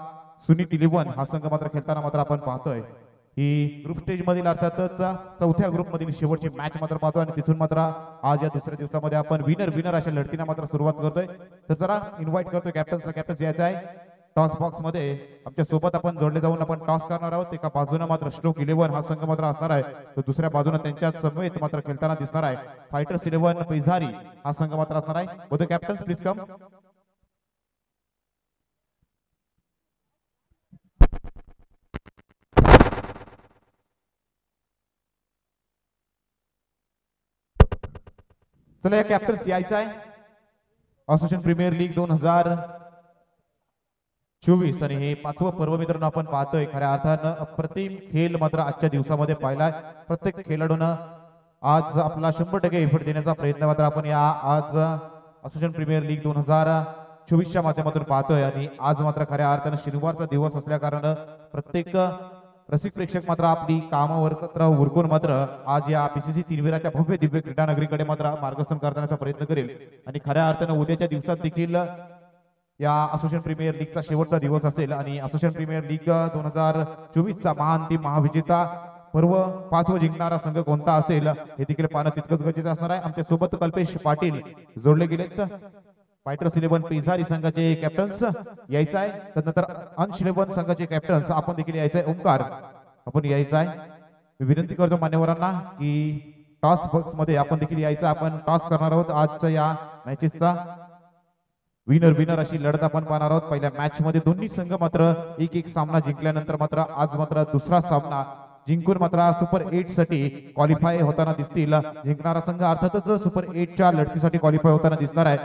सुनीत 11 हा संघ मात्र खेळताना मात्र आपण पाहतोय. ही ग्रुप स्टेज मधील अर्थातच चौथ्या ग्रुप मधील शेवटची मॅच मात्र पाहतोय आणि तिथून मात्र आज या दुसऱ्या दिवसामध्ये आपण विनर विनर अशा लढतीला मात्र सुरुवात करतोय. तर जरा इन्व्हाइट करतोय कॅप्टन्सला. कॅप्टन्स यायचं आहे टॉस बॉक्स मध्ये आमच्या सोबत आपण जोडले जाऊन आपण टॉस करणार आहोत. एका बाजूने मात्र श्लोक 11 हा संघ मात्र असणार आहे, तर दुसऱ्या बाजूने त्यांच्या समवेत मात्र खेळताना दिसणार आहे फायटर्स 11 पेझारी हा संघ मात्र असणार आहे. Both captains please come. चला या कॅप्टन्स यायचं आहे. असोसिएशन प्रीमियर लीग 2024 आणि हे 5वं पर्व मित्रांनो आपण पाहतोय. खऱ्या अर्थानं अप्रतिम खेळ मात्र आजच्या दिवसामध्ये पाहिलाय. प्रत्येक खेळाडूनं आज आपला 100% एफर्ट देण्याचा प्रयत्न मात्र आपण या आज असोसिएशन प्रीमियर लीग 2024च्या माध्यमातून पाहतोय. आणि आज मात्र खऱ्या अर्थानं शनिवारचा दिवस असल्या कारण प्रत्येक रसिक प्रेक्षक मात्र आपली कामावर उरकून मात्र आज या PCC तीनवीराच्या भव्य दिव्य क्रीडा नगरीकडे मात्र मार्गदर्शन करण्याचा प्रयत्न करेल. आणि खऱ्या अर्थानं उद्याच्या दिवसात देखील या असोसिएशन प्रीमियर लीगचा शेवटचा दिवस असेल आणि असोसिएशन प्रीमियर लीग 2024चा महाअंतिम महाविजेता पर्व 5वं जिंकणारा संघ कोणता असेल हे देखील पाहणं तितकंच गरजेचं असणार आहे. आमच्या सोबत कल्पेश पाटील जोडले गेलेत. फायटर्स 11 पेझारी संघाचे कॅप्टन्स यायचं आहे. त्यानंतर अंश 11 संघाचे कॅप्टन्स आपण देखील यायचं आहे. ओंकार आपण यायचं आहे. मी विनंती करतो मान्यवरांना की टॉस बॉक्स मध्ये आपण देखील यायचं. आपण टॉस करणार आहोत आजच्या या मॅचेसचा. विनर विनर अशी लढत आपण पाहणार आहोत. पहिल्या मॅच मध्ये दोन्ही संघ मात्र एक एक सामना जिंकल्यानंतर मात्र आज मात्र दुसरा सामना जिंकून मात्र सुपर 8 साठी क्वालिफाय होताना दिसतील. जिंकणारा संघ अर्थातच सुपर 8च्या लढतीसाठी क्वालिफाय होताना दिसणार आहे.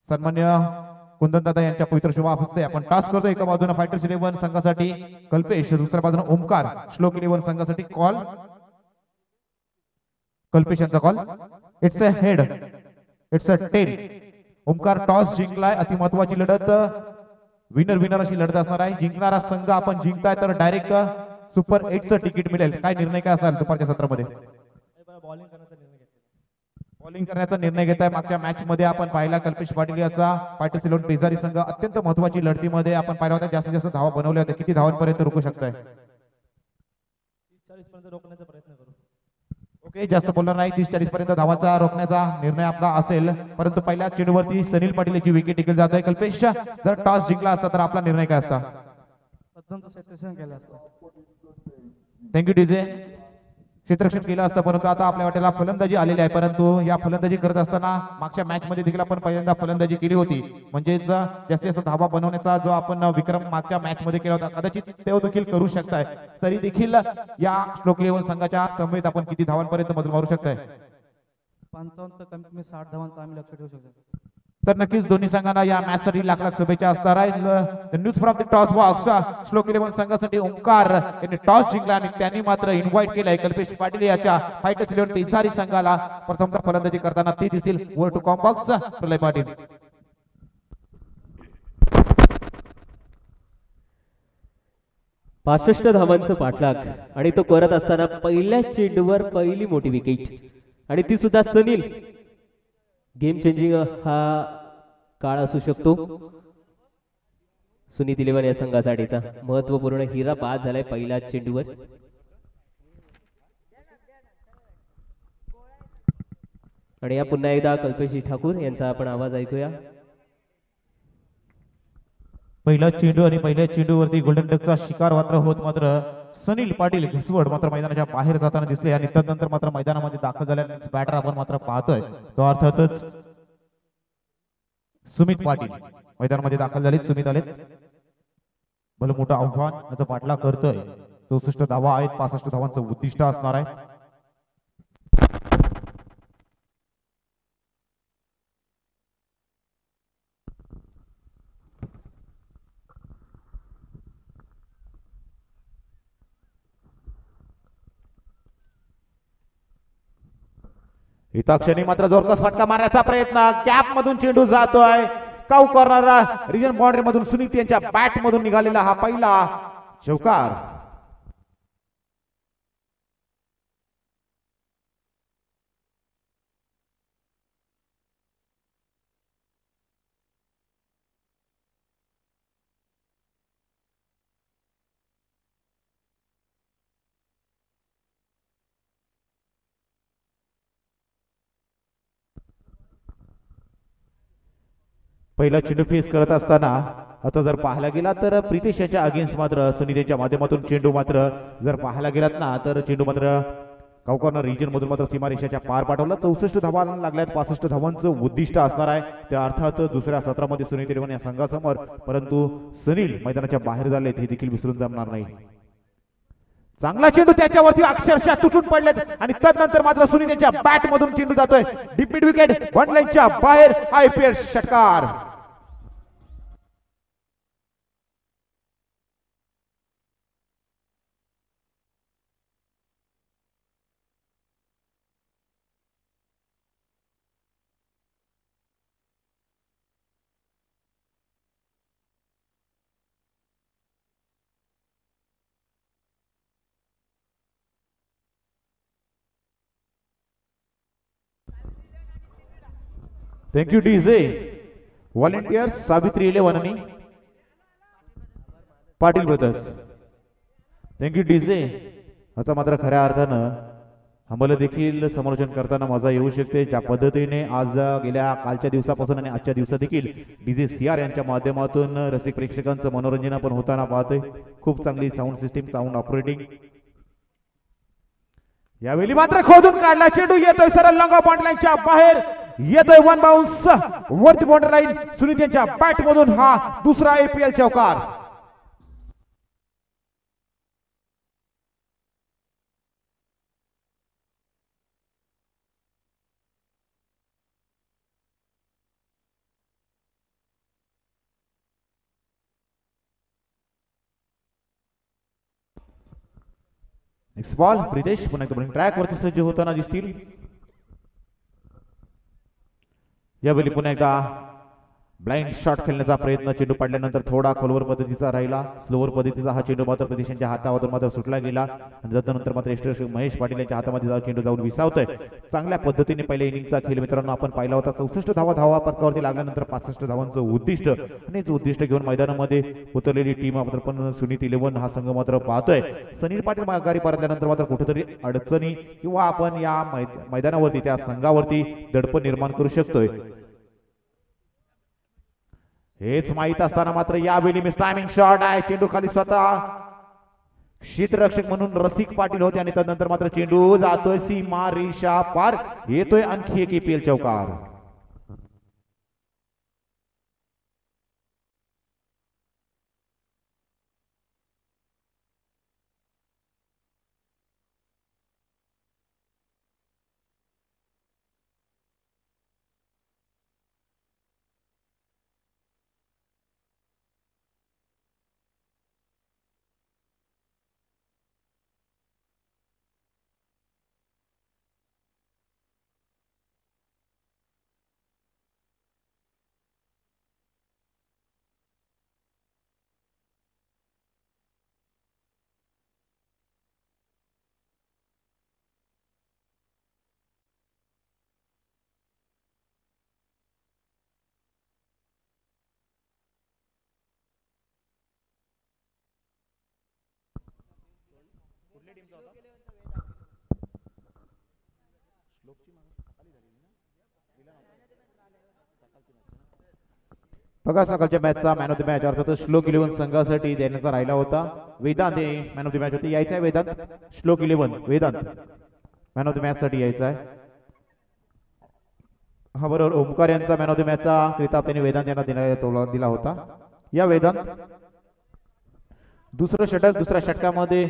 सन्मान्य कुंदन दादा यांच्या पवित्र शुभ हस्ते आपण टॉस करतो. एका बाजूने फायटर्स 11 संघासाठी कल्पेश, दुसऱ्या बाजूने ओमकार श्लोक 11 संघासाठी कॉल. कल्पेश यांचा call. It's a head, it's a 10. Omkar toss जिंकलाय. अति महत्वाची लढत विनर विनर अशी लढत असणार आहे. जिंकणारा संघ आपण जिंकताय तर डायरेक्ट सुपर 8चं तिकीट मिळेल. काय निर्णय काय असणार दुपारच्या सत्रामध्ये? बॉलिंग करण्याचा निर्णय घेत आहे. मागच्या मॅच मध्ये आपण पाहिला कल्पेश पाटील याचा फायटर्स 11 पेझारी संघ अत्यंत महत्वाची लढतीमध्ये आपण पाहिला होता. जास्तीत जास्त धावा बनवल्या होत्या. किती धावांपर्यंत रोखू शकताय? 30-40 पर्यंत रोखण्याचा प्रयत्न करू. ओके, जास्त बोलणार नाही. 30-40 पर्यंत धावाचा रोखण्याचा निर्णय आपला असेल. परंतु पहिल्या चेंडूवरती सनील पाटील याची विकेट टिकल जात आहे. कल्पेश जर टॉस जिंकला असता तर आपला निर्णय काय असता? अत्यंत क्षेत्ररक्षण केलं असतं. Thank you DJ. क्षेत्ररक्षण केलं असतं, परंतु आता आपल्या वाटेला फलंदाजी आलेली आहे. परंतु या फलंदाजी करत असताना मागच्या मॅच मध्ये देखील आपण पहिल्यांदा फलंदाजी केली होती. म्हणजेच जास्तीत जास्त धावा बनवण्याचा जो आपण विक्रम मागच्या मॅच मध्ये केला होता कदाचित तो देखील करू शकताय. तरी देखील या श्लोक 11 संघाच्या समवेत आपण किती धावांपर्यंत मजल मारू शकताय? 55 तर कमीत कमी 60 धावांचा आम्ही लक्ष ठेवू शकतो. तर नक्कीच दोन्ही संघांना या मॅच साठी लाख लाख शुभेच्छा असणार आहे. News from the toss box श्लोक 11 संघासाठी ओंकार यांनी टॉस जिंकला आणि त्यांनी मात्र इन्व्हाइट केलंय कल्पेश पाटील याच्या फायटर्स 11 पिसारी संघाला प्रथमतः फलंदाजी करताना ते दिसतील. ओव्हर टू कॉम बॉक्स प्रलय पाटील. 65 धावांचं पाठलाग आणि तो करत असताना पहिल्या चेंडूवर पहिली मोठी विकेट आणि ती सुद्धा सनील. गेम चेंजिंग हा काळ असू शकतो सुनीत 11 या संघासाठीचा. महत्वपूर्ण हिरा बाद झालाय पहिल्या चेंडूवर. आणि या पुन्हा एकदा कल्पेश ठाकूर यांचा आपण आवाज ऐकूया. पहिला चेंडू आणि पहिल्या चेंडूवरती गोल्डन डकचा शिकार मात्र होत मात्र सनील पाटील घसवड मात्र मैदानाच्या बाहेर जाताना दिसले आणि त्यानंतर मात्र मैदानामध्ये दाखल झालेला बॅटर आपण मात्र पाहतोय तो अर्थातच सुमित पाटील मैदानामध्ये दाखल झाले. सुमित आलेत. भलं मोठं आव्हान याचा पाठलाग करतोय. 64 धावा आहेत. 65 धावांचं उद्दिष्ट असणार आहे. हिताक्षणी मात्र जोरकस फटका मारण्याचा प्रयत्न. गॅप मधून चेंडू जातोय. काऊ करणारा रिजन बाउंड्री मधून सुनीत यांच्या बॅट मधून निघालेला हा पहिला चौकार. पहिला चेंडू फेस करत असताना आता जर पाहायला गेला तर प्रितेश यांच्या अगेन्स्ट मात्र सुनील यांच्या माध्यमातून चेंडू मात्र जर पाहायला गेलात ना तर चेंडू मात्र काउकॉर्नर रिजन मधून मात्र सीमारेषेच्या पार पाठवला. 64 धावा लागल्यात. 65 धावांचं उद्दिष्ट असणार आहे. त्या अर्थात दुसऱ्या सत्रामध्ये सुनील 11 या संघासमोर, परंतु सुनील मैदानाच्या बाहेर झालेत हे देखील विसरून जमणार नाही. चांगला चेंडू त्याच्यावरती अक्षरशः तुटून पडलेत आणि त्यानंतर मात्र सुनील यांच्या बॅट मधून चेंडू जातोय डीप मिड विकेट वन लाईनच्या बाहेर. आयपीएल षटकार. Thank you DJ. व्हॉलेंटियर सावित्री 11 आणि पाटील ब्रदर्स. Thank you DJ. आता मात्र खऱ्या अर्थानं आम्हाला देखील समालोचन करताना मजा येऊ शकते. ज्या पद्धतीने आज गेल्या कालच्या दिवसापासून आणि आजच्या दिवसात देखील डीजे सीआर यांच्या माध्यमातून रसिक प्रेक्षकांचं मनोरंजन आपण होताना पाहतोय. खूप चांगली साऊंड सिस्टीम, साऊंड ऑपरेटिंग. यावेळी मात्र खोदून काढला चेंडू येतोय सरळ लॉंग ऑफ लाईनच्या बाहेर. येतोय वन बाउन्स वरती बाउंड्री लाईन. सुनील यांच्या बॅट मधून हा दुसरा आयपीएल चौकार. नेक्स्ट बॉल प्रितेश पुन्हा एकदा ट्रॅक वरती सज्ज होताना दिसतील. यावेळी पुन्हा एकदा ब्लाइंड शॉट खेळण्याचा प्रयत्न. चेंडू पडल्यानंतर थोडा खोलवर पद्धतीचा राहिला. स्लोवर पद्धतीचा हा चेंडू मात्र प्रदेशांच्या हातावरून मात्र सुटला गेला आणि त्यानंतर मात्र यष्टेश महेश पाटील यांच्या हातामध्ये जाऊन चेंडू जाऊन विसावतोय. चांगल्या पद्धतीने पहिल्या इनिंगचा खेळ मित्रांनो आपण पाहिला होता. 64 धावा पथकावरती लागल्यानंतर 65 धावांचं उद्दिष्ट आणि उद्दिष्ट घेऊन मैदानामध्ये उतरलेली टीम मात्र पण सुनीत 11 हा संघ मात्र पाहतोय. सनील पाटील माघारी परतल्यानंतर मात्र कुठेतरी अडचणी किंवा आपण या मैदानावरती त्या संघावरती दडपण निर्माण करू शकतोय हेच माहित असताना मात्र यावेळी मिस टायमिंग शॉट आहे. चेंडू खाली स्वतः क्षेत्ररक्षक म्हणून रसिक पाटील होते आणि त्यानंतर मात्र चेंडू जातोय सीमा रेषा पार. येतोय आणखी एक आयपीएल चौकार. बघा सकाळच्या मॅचचा मॅन ऑफ द मॅच अर्थात श्लोक 11 संघासाठी देण्याचा राहिला होता. वेदांत हे मॅन ऑफ द मॅच होते. यायचा आहे Vedant. Shlok 11 Vedant man of the match साठी यायचा आहे. हा बरोबर ओमकार यांचा मॅन ऑफ द मॅचचा किताब त्यांनी वेदांत यांना दिला होता. या वेदांत दुसऱ्या षटकामध्ये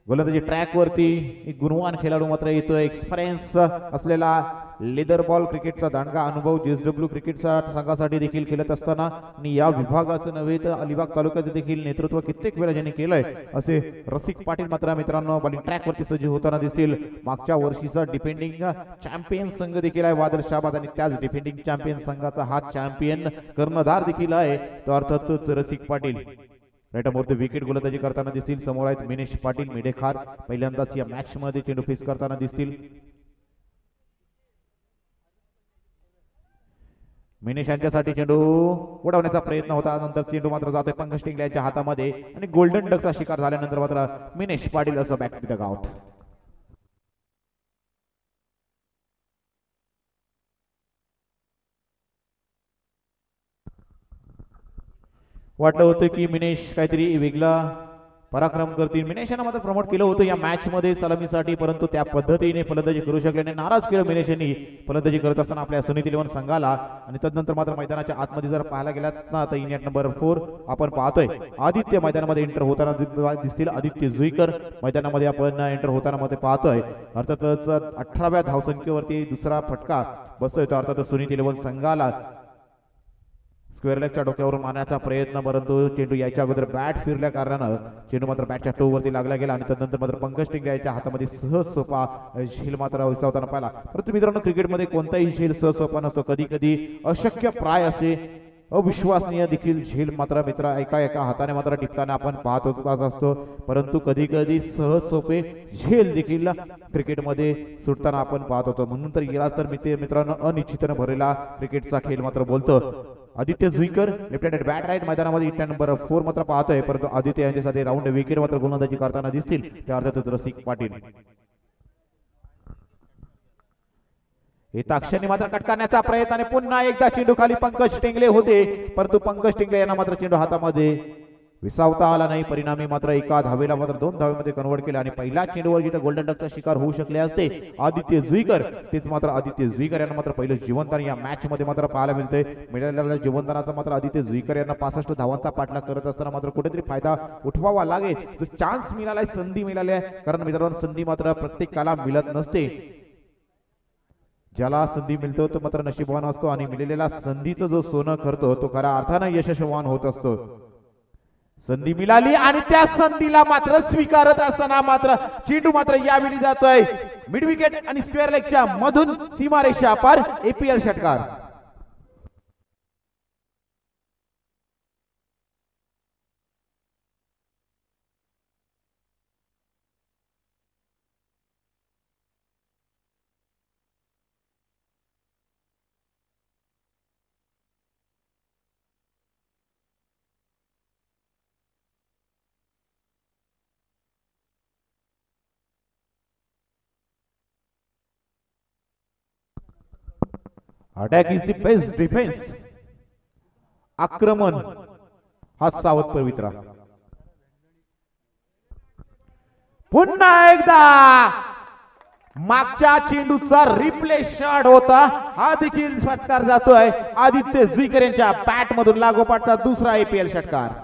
गोलंदाजी ट्रॅक वरती एक गुणवान खेळाडू मात्र येतो. एक्सपिरियन्स असलेला लेदर बॉल क्रिकेटचा दांडगा अनुभव JSW क्रिकेटच्या संघासाठी देखील खेळत असताना आणि या विभागाचं नव्हे तर अलिबाग तालुक्याचं देखील नेतृत्व कित्येक वेळा ज्यांनी केलंय असे रसिक पाटील मात्र मित्रांनो बॉलिंग ट्रॅक वरती सज्ज होताना दिसतील. मागच्या वर्षीचा डिफेंडिंग चॅम्पियन संघ देखील आहे वादळ शाबाद आणि त्याच डिफेंडिंग चॅम्पियन संघाचा हा चॅम्पियन कर्णधार देखील आहे तो अर्थातच रसिक पाटील. राईटमोरती विकेट गोलंदाजी करताना दिसतील. समोर आहेत मिनेश पाटील मेढेखार पहिल्यांदाच या मॅच मध्ये चेंडू फेस करताना दिसतील. मिनेश यांच्यासाठी चेंडू उडवण्याचा प्रयत्न होता. नंतर चेंडू मात्र जातोय पंकज टिंगले यांच्या हातामध्ये आणि गोल्डन डकचा शिकार झाल्यानंतर मात्र मिनेश पाटील असं बॅक टू द आउट. वाटलं होतं की मिनेश काहीतरी वेगळा पराक्रम करतील. मिनेश यांना मात्र प्रमोट केलं होतं या मॅच मध्ये सलामीसाठी परंतु त्या पद्धतीने फलंदाजी करू शकले नाही. नाराज केलं मिनेश यांनी फलंदाजी करत असताना आपल्या सुनीत 11 संघाला. आणि तदनंतर मात्र मैदानाच्या आतमध्ये जर पाहायला गेलात ना तर इनिंग नंबर 4 आपण पाहतोय आदित्य मैदानामध्ये एंटर होताना दिसतील. आदित्य जुईकर मैदानामध्ये आपण एंटर होताना मध्ये पाहतोय. अर्थातच 18व्या धावसंख्येवरती दुसरा फटका बसतोय तो अर्थातच सुनीत 11 संघाला. स्क्वेअर लेगच्या डोक्यावरून मारण्याचा प्रयत्न परंतु चेंडू यायच्या अगोदर बॅट फिरल्या कारणानं चेंडू मात्र बॅटच्या टोवरती लागला गेला आणि तदनंतर मात्र पंकज टिंगले याच्या हातामध्ये सहज सोपा झेल मात्र विसावताना पाहिला. परंतु मित्रांनो क्रिकेटमध्ये कोणताही झेल सहज सोपा नसतो. कधी कधी अशक्य प्राय असे अविश्वसनीय देखील झेल मात्र मित्र एका हाताने मात्र टिपताना आपण पाहत असतो. परंतु कधी कधी सहज सोपे झेल देखील क्रिकेटमध्ये सुटताना आपण पाहत होतो. म्हणून तर गेलाच तर मित्रांनो अनिश्चितपणे भरलेला क्रिकेटचा खेळ मात्र बोलतो. Aditya Juikar left handed bat right मैदानामध्ये इनिंग नंबर 4 मात्र पाहतोय. परंतु आदित्य यांच्यासाठी राऊंड विकेट मात्र गोलंदाजी करताना दिसतील त्या अर्थातच रसिक पाटील. हिताक्षणी मात्र कट करण्याचा प्रयत्न आणि पुन्हा एकदा चेंडू खाली पंकज टिंगले होते परंतु पंकज टिंगले यांना मात्र चेंडू हातामध्ये विसावता आला नाही. परिणामी मात्र एका धावेला मात्र 2 धावेमध्ये कन्वर्ट केला आणि पहिल्या चेंडूवर जिथे गोल्डन डकचा शिकार होऊ शकले असते आदित्य जुईकर तेच मात्र आदित्य जुईकर यांना मात्र पहिलं जीवनदान या मॅच मध्ये मात्र पाहायला मिळते. मिळालेल्या जीवनदानाचा मात्र आदित्य जुईकर यांना 65 धावांचा पाठलाग करत असताना मात्र कुठेतरी फायदा उठवावा लागेल. जो चान्स मिळालाय संधी मिळाली आहे कारण मित्रांनो संधी मात्र प्रत्येकाला मिळत नसते. ज्याला संधी मिळतो तो मात्र नशीबवान असतो आणि मिळालेल्या संधीचं जो सोनं करतो तो खऱ्या अर्थानं यशस्वीवान होत असतो. संधी मिळाली आणि त्या संधीला मात्र स्वीकारत असताना मात्र चेंडू मात्र यावेळी जातोय मिड विकेट आणि स्क्वेअर लेगच्या मधून सीमारेषा पार APL षटकार. Attack is the best defence. आक्रमण हा सावध पवित्रा. पुन्हा एकदा मागच्या चेंडूचा रिप्ले शॉट होता हा देखील षटकार जातोय आदित्य जुईकर यांच्या बॅट मधून लागोपाठचा दुसरा APL षटकार.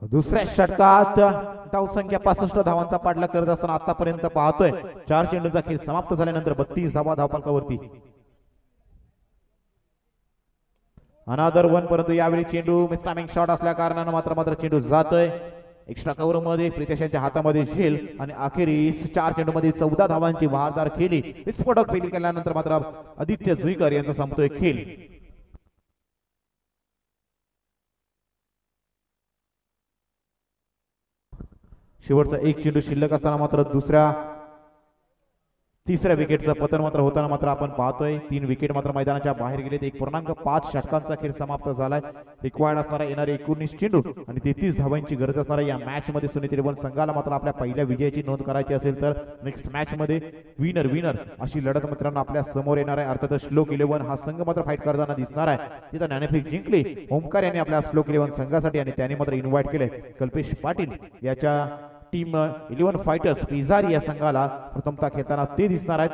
दुसऱ्या षटकात धावसंख्या 65 धावांचा पाठलाग करत असताना आतापर्यंत पाहतोय 4 चेंडूंचा खेळ समाप्त झाल्यानंतर 32 धावा धावफलकावरती. अनादर वन, परंतु यावेळी चेंडू मिस टायमिंग शॉट असल्या कारणानं मात्र चेंडू जातोय एक्स्ट्रा कव्हर मध्ये. प्रितेश यांच्या हातामध्ये झेल आणि अखेरीस 4 चेंडूमध्ये 14 धावांची बहारदार खेळी. विस्फोटक फेरी केल्यानंतर मात्र आदित्य जुईकर यांचा संपतोय खेळ. शेवटचा एक चेंडू शिल्लक असताना मात्र तिसऱ्या विकेटचं पतन मात्र होताना मात्र आपण पाहतोय. 3 विकेट मात्र मैदानाच्या बाहेर गेलेत. 1.5 षटकांचा खेळ समाप्त झालाय. रिक्वायर्ड असणारा येणारे 19 चेंडू आणि 33 धावांची गरज असणारा या मॅच मध्ये सुनीत इलेव्हन संघाला मात्र आपल्या पहिल्या विजयाची नोंद करायची असेल तर नेक्स्ट मॅच मध्ये विनर अशी लढत मित्रांनो आपल्या समोर येणार आहे. अर्थातच श्लोक 11 हा संघ मात्र फाईट करताना दिसणार आहे. तिथं नाणेफेक जिंकली ओमकार यांनी आपल्या श्लोक 11 संघासाठी आणि त्यांनी मात्र इन्व्हाइट केले कल्पेश पाटील याच्या टीम 11 फायटर्स पिझारी या संघाला प्रथमतः खेळताना ते दिसणार आहेत.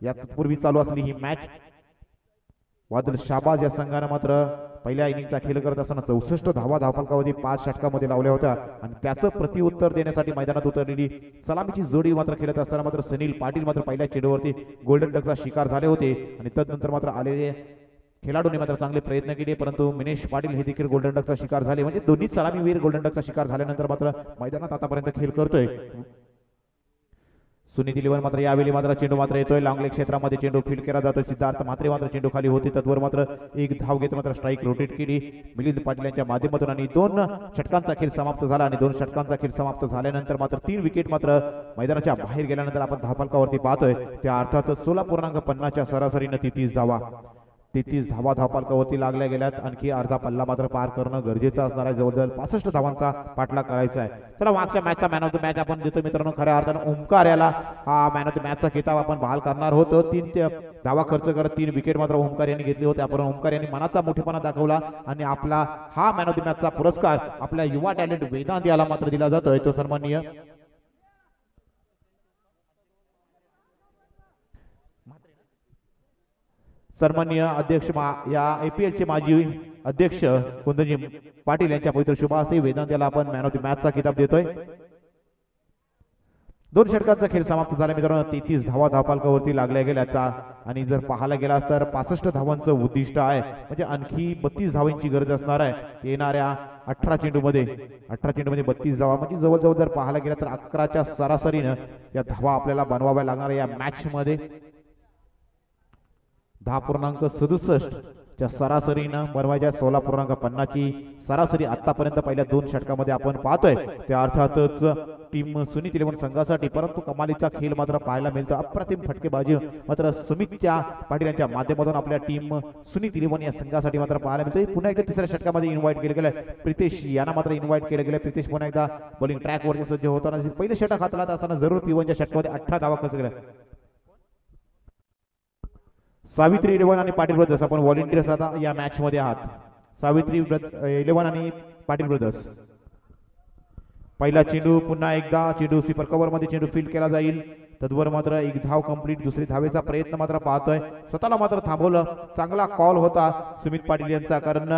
यापूर्वी चालू असलेली ही मॅच वादल शाबाज या संघाने मात्र पहिल्या इनिंगचा खेळ करत असताना 64 धावा धावफलकावधी 5 षटकामध्ये लावल्या होत्या आणि त्याचं प्रत्युत्तर देण्यासाठी मैदानात उतरलेली सलामीची जोडी मात्र खेळत असताना मात्र सुनील पाटील मात्र पहिल्या चेंडूवरती गोल्डन डकचा शिकार झाले होते आणि तदनंतर मात्र आलेले खेळाडूंनी मात्र चांगले प्रयत्न केले परंतु मिनेश पाटील हे देखील गोल्डन डकचा शिकार झाले. म्हणजे दोन्ही सलामीवीर गोल्डन डकचा शिकार झाल्यानंतर मात्र मैदानात आतापर्यंत खेळ करतोय. सुनीत इलेव्हन मात्र यावेळी मात्र चेंडू मात्र येतोय लाँग लेग क्षेत्रामध्ये चेंडू फील्ड केला जातोय. सिद्धार्थ मात्रे मात्र चेंडू खाली होती तत्वर मात्र एक धाव घेत मात्र स्ट्राईक रोटेट केली मिलिंद पाटील यांच्या माध्यमातून आणि 2 षटकांचा खेळ समाप्त झाला आणि 2 षटकांचा खेळ समाप्त झाल्यानंतर मात्र 3 विकेट मात्र मैदानाच्या बाहेर गेल्यानंतर आपण धावफलकावरती पाहतोय. त्या अर्थातच 16.50च्या सरासरीनं 33 धावा 33 धावा धावफलकावरती लागल्या गेल्यात. आणखी अर्धा पल्ला मात्र पार करणं गरजेचं असणार आहे. जवळजवळ 65 धावांचा पाठलाग करायचा आहे. चला मागच्या मॅचचा मॅन ऑफ द मॅच आपण देतो मित्रांनो. खऱ्या अर्थानं ओमकार याला हा मॅन ऑफ द मॅचचा किताब आपण बहाल करणार होतो. 3 धावा खर्च करत 3 विकेट मात्र ओमकार यांनी घेतले होते. आपण ओमकार यांनी मनाचा मोठेपणा दाखवला आणि आपला हा मॅन ऑफ द मॅचचा पुरस्कार आपल्या युवा टॅलेंट वेदांत याला मात्र दिला जातोय. तो सन्माननीय अध्यक्ष या IPL चे माजी अध्यक्ष कुंदनजी पाटील यांच्या पवित्र शुभ हस्ते वेदांत याला आपण मॅन ऑफ द मॅचचा किताब देतोय. 2 षटकांचा खेळ समाप्त झाला मित्रांनो. 33 धावा धावफलकावरती लागल्या गेल्या आणि जर पाहायला गेला तर 65 धावांचं उद्दिष्ट आहे. म्हणजे आणखी 32 धावांची गरज असणार आहे. येणाऱ्या 18 चेंडूमध्ये 32 धावा म्हणजे जवळजवळ जर पाहायला गेला तर 11च्या सरासरीनं या धावा आपल्याला बनवाव्या लागणार या मॅच मध्ये. 10.67 च्या सरासरीनं बनवायच्या 16.50 ची सरासरी आतापर्यंत पहिल्या 2 षटकामध्ये आपण पाहतोय. त्या अर्थातच टीम सुनीत इलेव्हन संघासाठी परंतु कमालीचा खेळ मात्र पाहायला मिळतो. अप्रतिम फटकेबाजी मात्र सुमितच्या पाटील यांच्या माध्यमातून आपल्या टीम सुनीत इलेव्हन या संघासाठी मात्र पाहायला मिळतोय. पुन्हा एकदा तिसऱ्या षटकामध्ये इन्व्हाइट केलं गेलं प्रितेश यांना मात्र इन्व्हाइट केलं गेलं. प्रितेश पुन्हा एकदा बॉलिंग ट्रॅकवरती सज्ज होताना पहिले षटक हाताळत असताना जरूर P1च्या षटकामध्ये 18 धावा खर्च केल्या. सावित्री इलेव्हन आणि पाटील ब्रदर्स आपण व्हॉलेंटियर्स आता या मॅच मध्ये आहात. सावित्री इलेव्हन आणि पाटील ब्रदर्स. पहिला चेंडू पुन्हा एकदा चेंडू स्वीपर कव्हर मध्ये चेंडू फील्ड केला जाईल. तद्वर मात्र एक धाव कंप्लीट. दुसरी धावेचा प्रयत्न मात्र पाहतोय. स्वतःला मात्र थांबवलं. चांगला कॉल होता सुमित पाटील यांचा कारण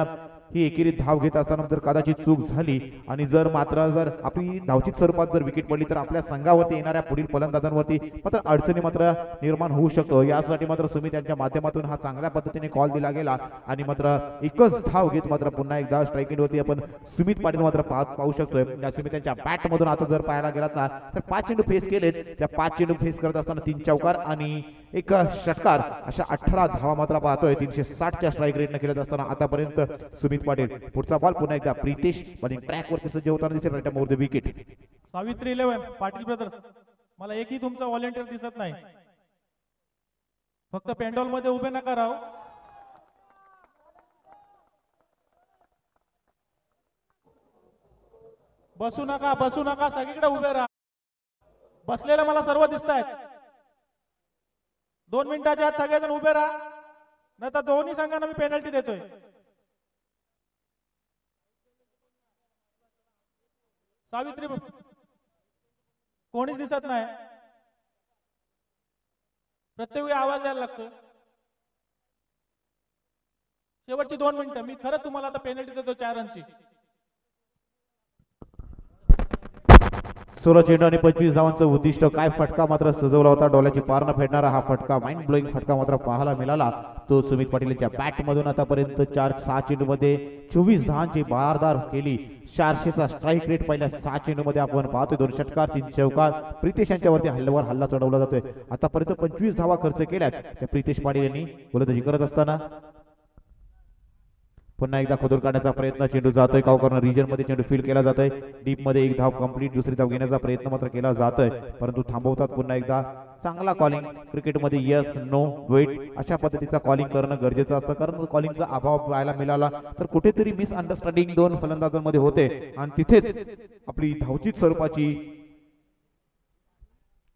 ही एकेरी धाव घेत असताना जर कदाचित चूक झाली आणि जर आपली धावचित स्वरूपात जर विकेट पडली तर आपल्या संघावरती येणाऱ्या पुढील फलंदाजांवरती मात्र अडचणी मात्र निर्माण होऊ शकतो. यासाठी मात्र सुमित यांच्या माध्यमातून हा चांगल्या पद्धतीने कॉल दिला गेला आणि मात्र एकच धाव घेत मात्र पुन्हा एकदा स्ट्राईक एंडवरती आपण सुमित पाटील मात्र पाहू शकतोय. या सुमित यांच्या बॅट मधून आता जर पाहायला गेलात ना तर 5 चेंडू फेस केलेत. त्या 5 चेंडू फेस करत असताना 3 चौकार आणि 1 षटकार अशा 18 धावा मात्र पाहतोय. 360च्या स्ट्राईक रेटने खेळत असताना आतापर्यंत सुमित पाटील. पुढचा बॉल पुन्हा एकदा प्रितेश बॉलिंग ट्रॅक वरती सज्ज होताना दिसेल. Right more the wicket. Savitri eleven Patil brothers. मला एकही तुमचा व्हॉलेंटियर दिसत नाही. फक्त पेंडॉल मध्ये उभे नका राहू. बसू नका सगळीकडे उभे राहा. बसलेले मला सर्व दिसत आहेत. 2 मिनिटाच्या आत सगळेजण उभे राहा नाही तर दोन्ही संघांना मी पेनल्टी देतोय. सावित्री कोणीच दिसत नाही. प्रत्येक वेळी आवाज द्यायला लागतो. शेवटची 2 मिनिटं. मी खरंच तुम्हाला आता पेनल्टी देतो 4 रनची. 16 चेंडू आणि 25 धावांचं उद्दिष्ट. काय फटका मात्र सजवला होता, डोळ्याची पार न फेडणारा हा फटका, माइंड ब्लोईंग फटका मात्र पाहायला मिळाला तो सुमित पाटील यांच्या बॅट मधून. आतापर्यंत 6 चेंडू मध्ये 24 धावांची बारदार केली. 400चा स्ट्राईक रेट पहिल्या 6 चेंडू मध्ये आपण पाहतोय. 2 षटकार 3 चौकार. प्रितेश यांच्यावरती हल्ल्यावर हल्ला चढवला जातोय. आतापर्यंत 25 धावा खर्च केल्यात त्या प्रितेश पाटील यांनी गोलंदाजी करत असताना. पुन्हा एकदा खोदून काढण्याचा प्रयत्न, चेंडू जातोय काव कॉर्नर रिजन मध्ये, चेंडू फील्ड केला जातोय. डीप मध्ये एक धाव कंप्लीट, दुसरी धाव घेण्याचा प्रयत्न मात्र केला जातोय परंतु थांबवतात पुन्हा एकदा. चांगला कॉलिंग क्रिकेटमध्ये यस नो वेट अशा पद्धतीचा कॉलिंग करणं गरजेचं असतं, कारण कॉलिंगचा अभाव पाहायला मिळाला तर कुठेतरी मिसअंडरस्टँडिंग दोन फलंदाजांमध्ये होते आणि तिथेच आपली धावचित स्वरूपाची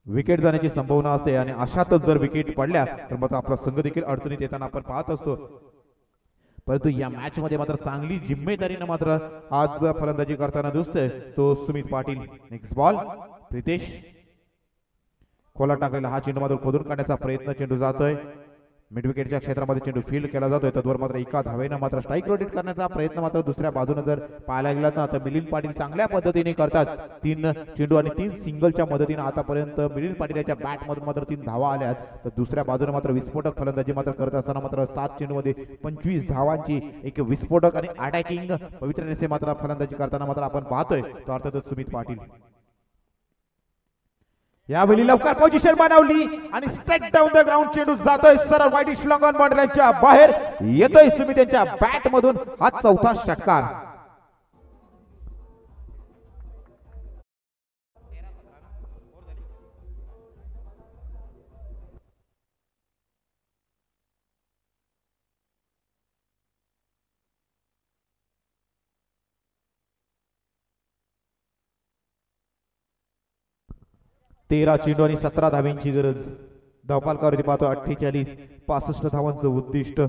विकेट जाण्याची संभावना असते. आणि अशातच जर विकेट पडल्या तर मात्र आपला संघ देखील अडचणीत येताना आपण पाहत असतो. परंतु या मॅच मध्ये मात्र चांगली जिम्मेदारीनं मात्र आज फलंदाजी करताना दिसतोय तो सुमित पाटील. नेक्स्ट बॉल प्रितेश, खोला टाकलेला हा चेंडू मात्र खोदून काढण्याचा प्रयत्न, चेंडू जातोय मिड विकेटच्या क्षेत्रामध्ये, चेंडू फील्ड केला जातोय. तद्वर मात्र एका धावेनं मात्र स्ट्राईक रोटेट करण्याचा प्रयत्न मात्र दुसऱ्या बाजूने जर पाहायला गेला ना तर मिलिंद पाटील चांगल्या पद्धतीने करतात. 3 चेंडू आणि 3 सिंगलच्या मदतीने आतापर्यंत मिलिंद पाटील यांच्या बॅट मधून मात्र 3 धावा आल्यात. तर दुसऱ्या बाजूने मात्र विस्फोटक फलंदाजी मात्र करत असताना मात्र 7 चेंडू मध्ये 25 धावांची एक विस्फोटक आणि अटॅकिंग पवित्रनेसे मात्र फलंदाजी करताना मात्र आपण पाहतोय तो अर्थातच सुमित पाटील. यावेळी लवकर पोझिशन बनवली आणि स्ट्रेट डाऊन द ग्राउंड, चेंडू जातोय सरळ वाईट लॉंग बाउंड्रीच्या बाहेर येतोय सुमित यांच्या बॅट मधून हा चौथा षटकार. तेरा चेंडू आणि 17 धावांची गरज. धावपालकावरती पाहतो 48, 65 धावांचं उद्दिष्ट.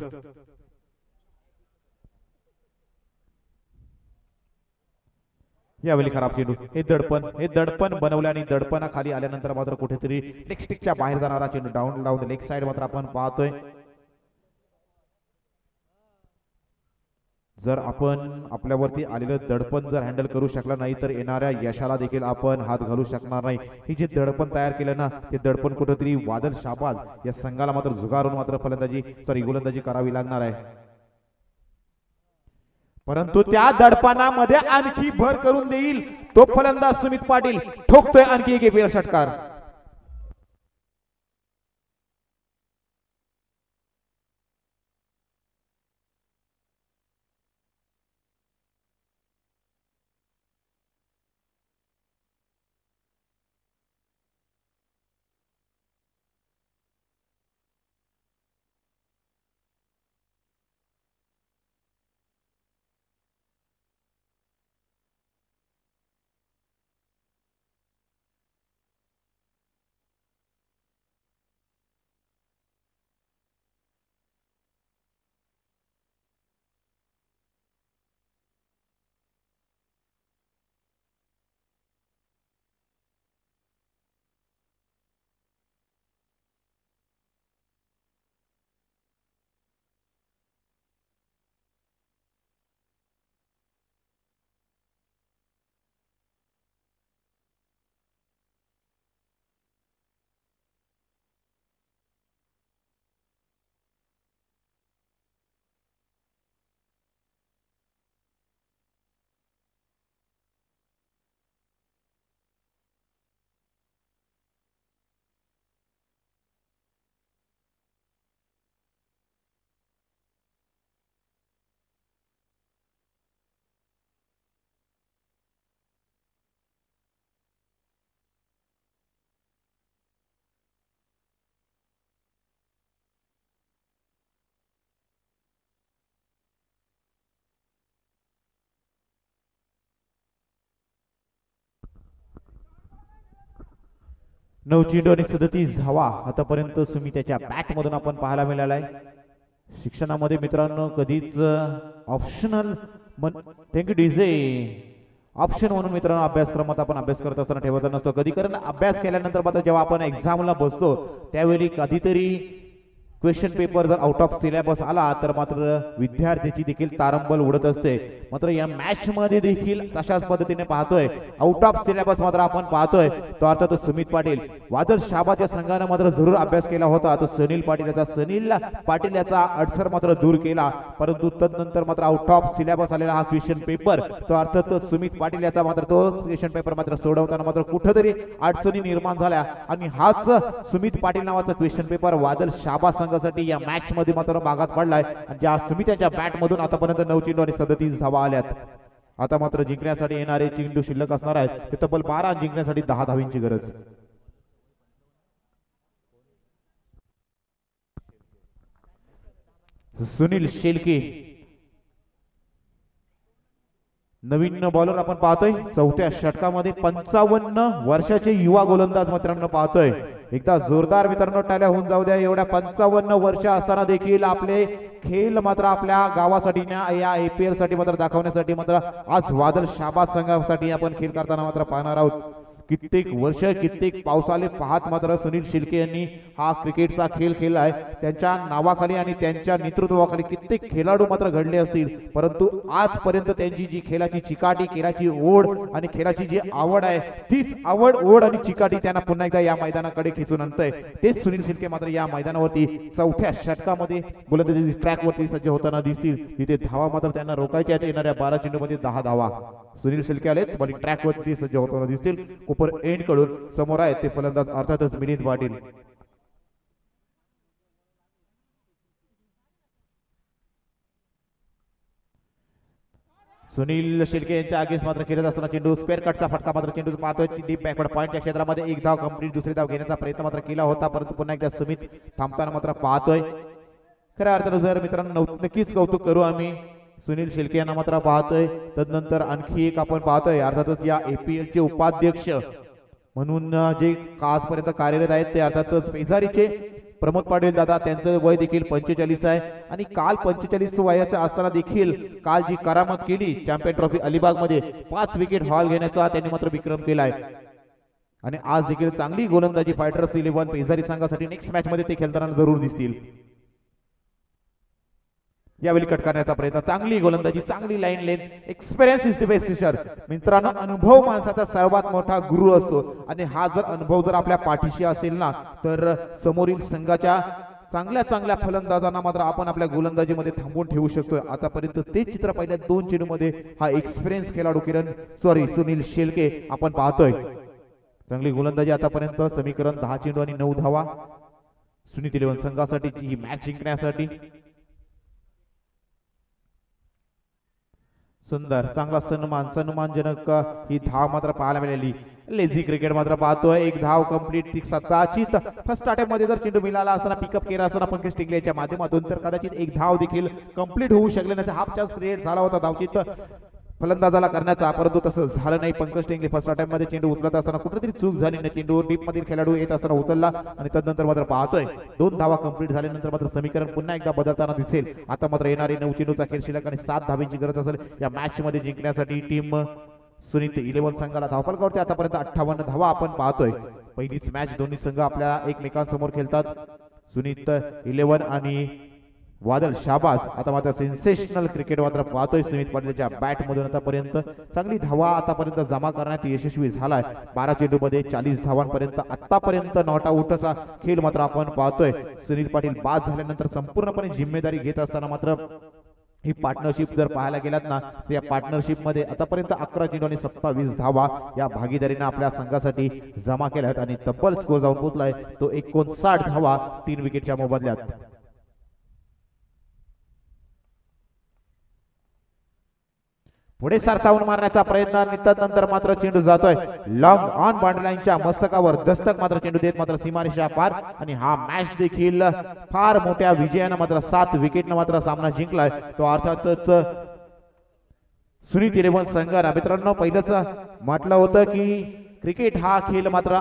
यावेळी खराब चेंडू, हे दडपण बनवल्या आणि दडपणाखाली आल्यानंतर मात्र कुठेतरी लेग स्टिकच्या बाहेर जाणारा चेंडू डाऊन लेग साइड मात्र आपण पाहतोय. जर आपण आपल्यावरती आलेलं दडपण जर हँडल करू शकला नाही तर येणाऱ्या यशाला देखील आपण हात घालू शकणार नाही. ही जे दडपण तयार केलं ना ते दडपण कुठेतरी वादळ शाबाज या संघाला मात्र झुगारून मात्र गोलंदाजी करावी लागणार आहे. परंतु त्या दडपणामध्ये आणखी भर करून देईल तो फलंदाज सुमित पाटील. ठोकतोय आणखी एक एपीएल षटकार. नऊ चेंडू आणि 37 धावा आतापर्यंत सुमित त्याच्या बॅट मधून आपण पाहायला मिळाला आहे. शिक्षणामध्ये मित्रांनो कधीच ऑप्शनल थँक्यू डीजे ऑप्शन म्हणून मित्रांनो अभ्यासक्रमात आपण अभ्यास करत असताना ठेवत नसतो. कधी कारण अभ्यास केल्यानंतर मात्र जेव्हा आपण एक्झामला बसतो त्यावेळी कधीतरी क्वेश्चन पेपर जर आउट ऑफ सिलेबस आला तर मात्र विद्यार्थ्याची देखील तारंबळ उडत असते. मात्र या मॅच मध्ये देखील तशाच पद्धतीने पाहतोय आउट ऑफ सिलेबस मात्र आपण पाहतोय तो अर्थात सुमित पाटील वादळ शाबाच्या संघाने मात्र जरूर अभ्यास केला होता. तो सुनील पाटील याचा अडसर मात्र दूर केला, परंतु तदनंतर मात्र आउट ऑफ सिलेबस आलेला हा क्वेश्चन पेपर तो अर्थात सुमित पाटील याचा मात्र तो क्वेश्चन पेपर मात्र सोडवताना मात्र कुठेतरी अडचणी निर्माण झाल्या आणि हाच सुमित पाटील नावाचा क्वेश्चन पेपर वादळ शाबा संघासाठी या मॅच मध्ये मात्र भागात पडलाय. आणि ज्या सुमित यांच्या बॅट मधून आतापर्यंत 9 चेंडू आणि 37 धावा आल्यात. आता मात्र जिंकण्यासाठी येणारे चेंडू शिल्लक असणार आहेत ते तब्बल 12 जिंकण्यासाठी 10 धावींची गरज. सुनील शेलके नवीन बॉलर आपण पाहतोय. चौथ्या षटकामध्ये 55 वर्षाचे युवा गोलंदाज मित्रांनो पाहतोय. एकदा जोरदार मित्रांनो टाळ्या होऊन जाऊ द्या. एवढ्या 55 वर्ष असताना देखील आपले खेळ मात्र आपल्या गावासाठी या APL साठी मात्र दाखवण्यासाठी मात्र आज वादळ शाबा संघासाठी आपण खेळ करताना मात्र पाहणार आहोत. कित्येक वर्ष कित्येक पावसाले पाहत मात्र सुनील शेलके यांनी हा क्रिकेटचा खेळ खेळलाय. त्यांच्या नावाखाली आणि त्यांच्या नेतृत्वाखाली कित्येक खेळाडू मात्र घडले असतील, परंतु आजपर्यंत त्यांची जी खेळाची चिकाटी खेळाची ओढ आणि खेळाची जी आवड आहे तीच आवड ओढ आणि चिकाटी त्यांना पुन्हा एकदा या मैदानाकडे खेचून आणतंय. तेच सुनील शेलके मात्र या मैदानावरती चौथ्या षटकामध्ये गोलंदाजी ट्रॅक वरती सज्ज होताना दिसतील. तिथे धावा मात्र त्यांना रोखायच्या आहेत. येणाऱ्या 12 चेंडूमध्ये 10 धावा सुनील शेलके आलेत. बॉलिंग ट्रॅक वरती सज्ज होताना दिसतील. कोपर एंड कडून समोर आहेत ते फलंदाज अर्थातच मिलिंद पाटील. सुनील शेलके यांच्या आगेस मात्र खेळत असताना चेंडू स्क्वेअर कटचा फटका मात्र चेंडू पाहतोय डीप बॅकवर्ड पॉईंटच्या क्षेत्रामध्ये एक धाव कंप्लीट. दुसरी धाव घेण्याचा प्रयत्न मात्र केला होता, परंतु पुन्हा एकदा सुमित थांबताना मात्र पाहतोय. खऱ्या अर्थानं जर मित्रांनो नक्कीच कौतुक करू आम्ही सुनील शेलके यांना मात्र पाहतोय. तदनंतर आणखी एक आपण पाहतोय अर्थातच या APL चे उपाध्यक्ष म्हणून जे आजपर्यंत कार्यरत आहेत ते अर्थातच पेजारीचे प्रमोद पाटील दादा. त्यांचं वय देखील 45 आहे आणि काल 45 वयाच्या असताना देखील काल जी करामत केली चॅम्पियन ट्रॉफी अलिबाग मध्ये 5 विकेट हॉल घेण्याचा त्यांनी मात्र विक्रम केलाय. आणि आज देखील चांगली गोलंदाजी फायटर्स 11 पेजारी संघासाठी नेक्स्ट मॅच मध्ये ते खेळताना जरूर दिसतील. यावेळी कट करण्याचा प्रयत्न. चांगली गोलंदाजी चांगली line length. Experience is the best teacher. मित्रांनो अनुभव माणसाचा सर्वात मोठा गुरु असतो आणि हा जर अनुभव जर आपल्या पाठीशी असेल ना तर समोरील संघाच्या चांगल्या फलंदाजांना मात्र आपण आपल्या गोलंदाजीमध्ये थांबवून ठेवू शकतोय. आतापर्यंत ते चित्र पहिल्या 2 चेंडूमध्ये हा एक्सपिरियन्स खेळाडू सुनील शेलके आपण पाहतोय. चांगली गोलंदाजी आतापर्यंत. समीकरण 10 चेंडू आणि 9 धावा सुनील 11 संघासाठी ही मॅच जिंकण्यासाठी. सुंदर चांगला सन्मानजनक ही धाव मात्र पाहायला मिळाली. लेझी क्रिकेट मात्र पाहतोय. एक धाव कंप्लीट स्वतःची फर्स्ट अटॅम्प मध्ये जर चेंडू मिळाला असताना पिकअप केला असताना पंकज टिंगलेच्या माध्यमातून तर कदाचित एक धाव देखील कंप्लीट होऊ शकले नाही. हाफ चान्स क्रिएट झाला होता धावचित फलंदाजाला करण्याचा, परंतु तसं झालं नाही. पंकज टिंगले फर्स्ट अटॅम्प मध्ये चेंडू उचलत असताना कुठेतरी चूक झाली नाही. चेंडू डीप मधील खेळाडू येत असताना उचलला आणि तदनंतर मात्र पाहतोय 2 धावा कंप्लीट झाल्यानंतर मात्र समीकरण पुन्हा एकदा बदलताना दिसेल. आता मात्र येणारे 9 चेंडूचा खेळ शिल्लक आणि 7 धावांची गरज असेल या मॅच मध्ये जिंकण्यासाठी. टीम सुनील 11 संघाला धावफलकावरती आतापर्यंत 58 धावा आपण पाहतोय. पहिलीच मॅच दोन्ही संघ आपल्या एकमेकांसमोर खेळतात. सुनील 11 आणि वादळ शाबाज. आता मात्र सेन्सेशनल क्रिकेट मात्र पाहतोय. सुमित पाटीलच्या बॅट मधून आतापर्यंत चांगली धावा आतापर्यंत जमा करण्यात यशस्वी झालाय. 12 चेंडूमध्ये 40 धावांपर्यंत आतापर्यंत नॉट आउटचा खेळ मात्र आपण पाहतोय. सुनील पाटील बाद झाल्यानंतर संपूर्णपणे जिम्मेदारी घेत असताना मात्र ही पार्टनरशिप जर पाहायला गेलात ना तर या पार्टनरशिप मध्ये आतापर्यंत 11 चेंडू आणि 27 धावा या भागीदारीने आपल्या संघासाठी जमा केल्या आहेत आणि तब्बल स्कोर जाऊन पोहोचलाय तो 59 धावा 3 विकेटच्या मोबदल्यात. पुढे सरसावून मारण्याचा प्रयत्न. नंतर मात्र चेंडू जातोय लॉंग ऑन बाउंड्री लाईनच्या मस्तकावर. दस्तक मात्र चेंडू देत मात्र सीमारेषा पार आणि हा मॅच देखील फार मोठ्या विजयानं मात्र 7 विकेटनं मात्र सामना जिंकलाय तो अर्थातच सुनील 11 संघाला. मित्रांनो पहिलंच म्हटलं होतं की क्रिकेट हा खेळ मात्र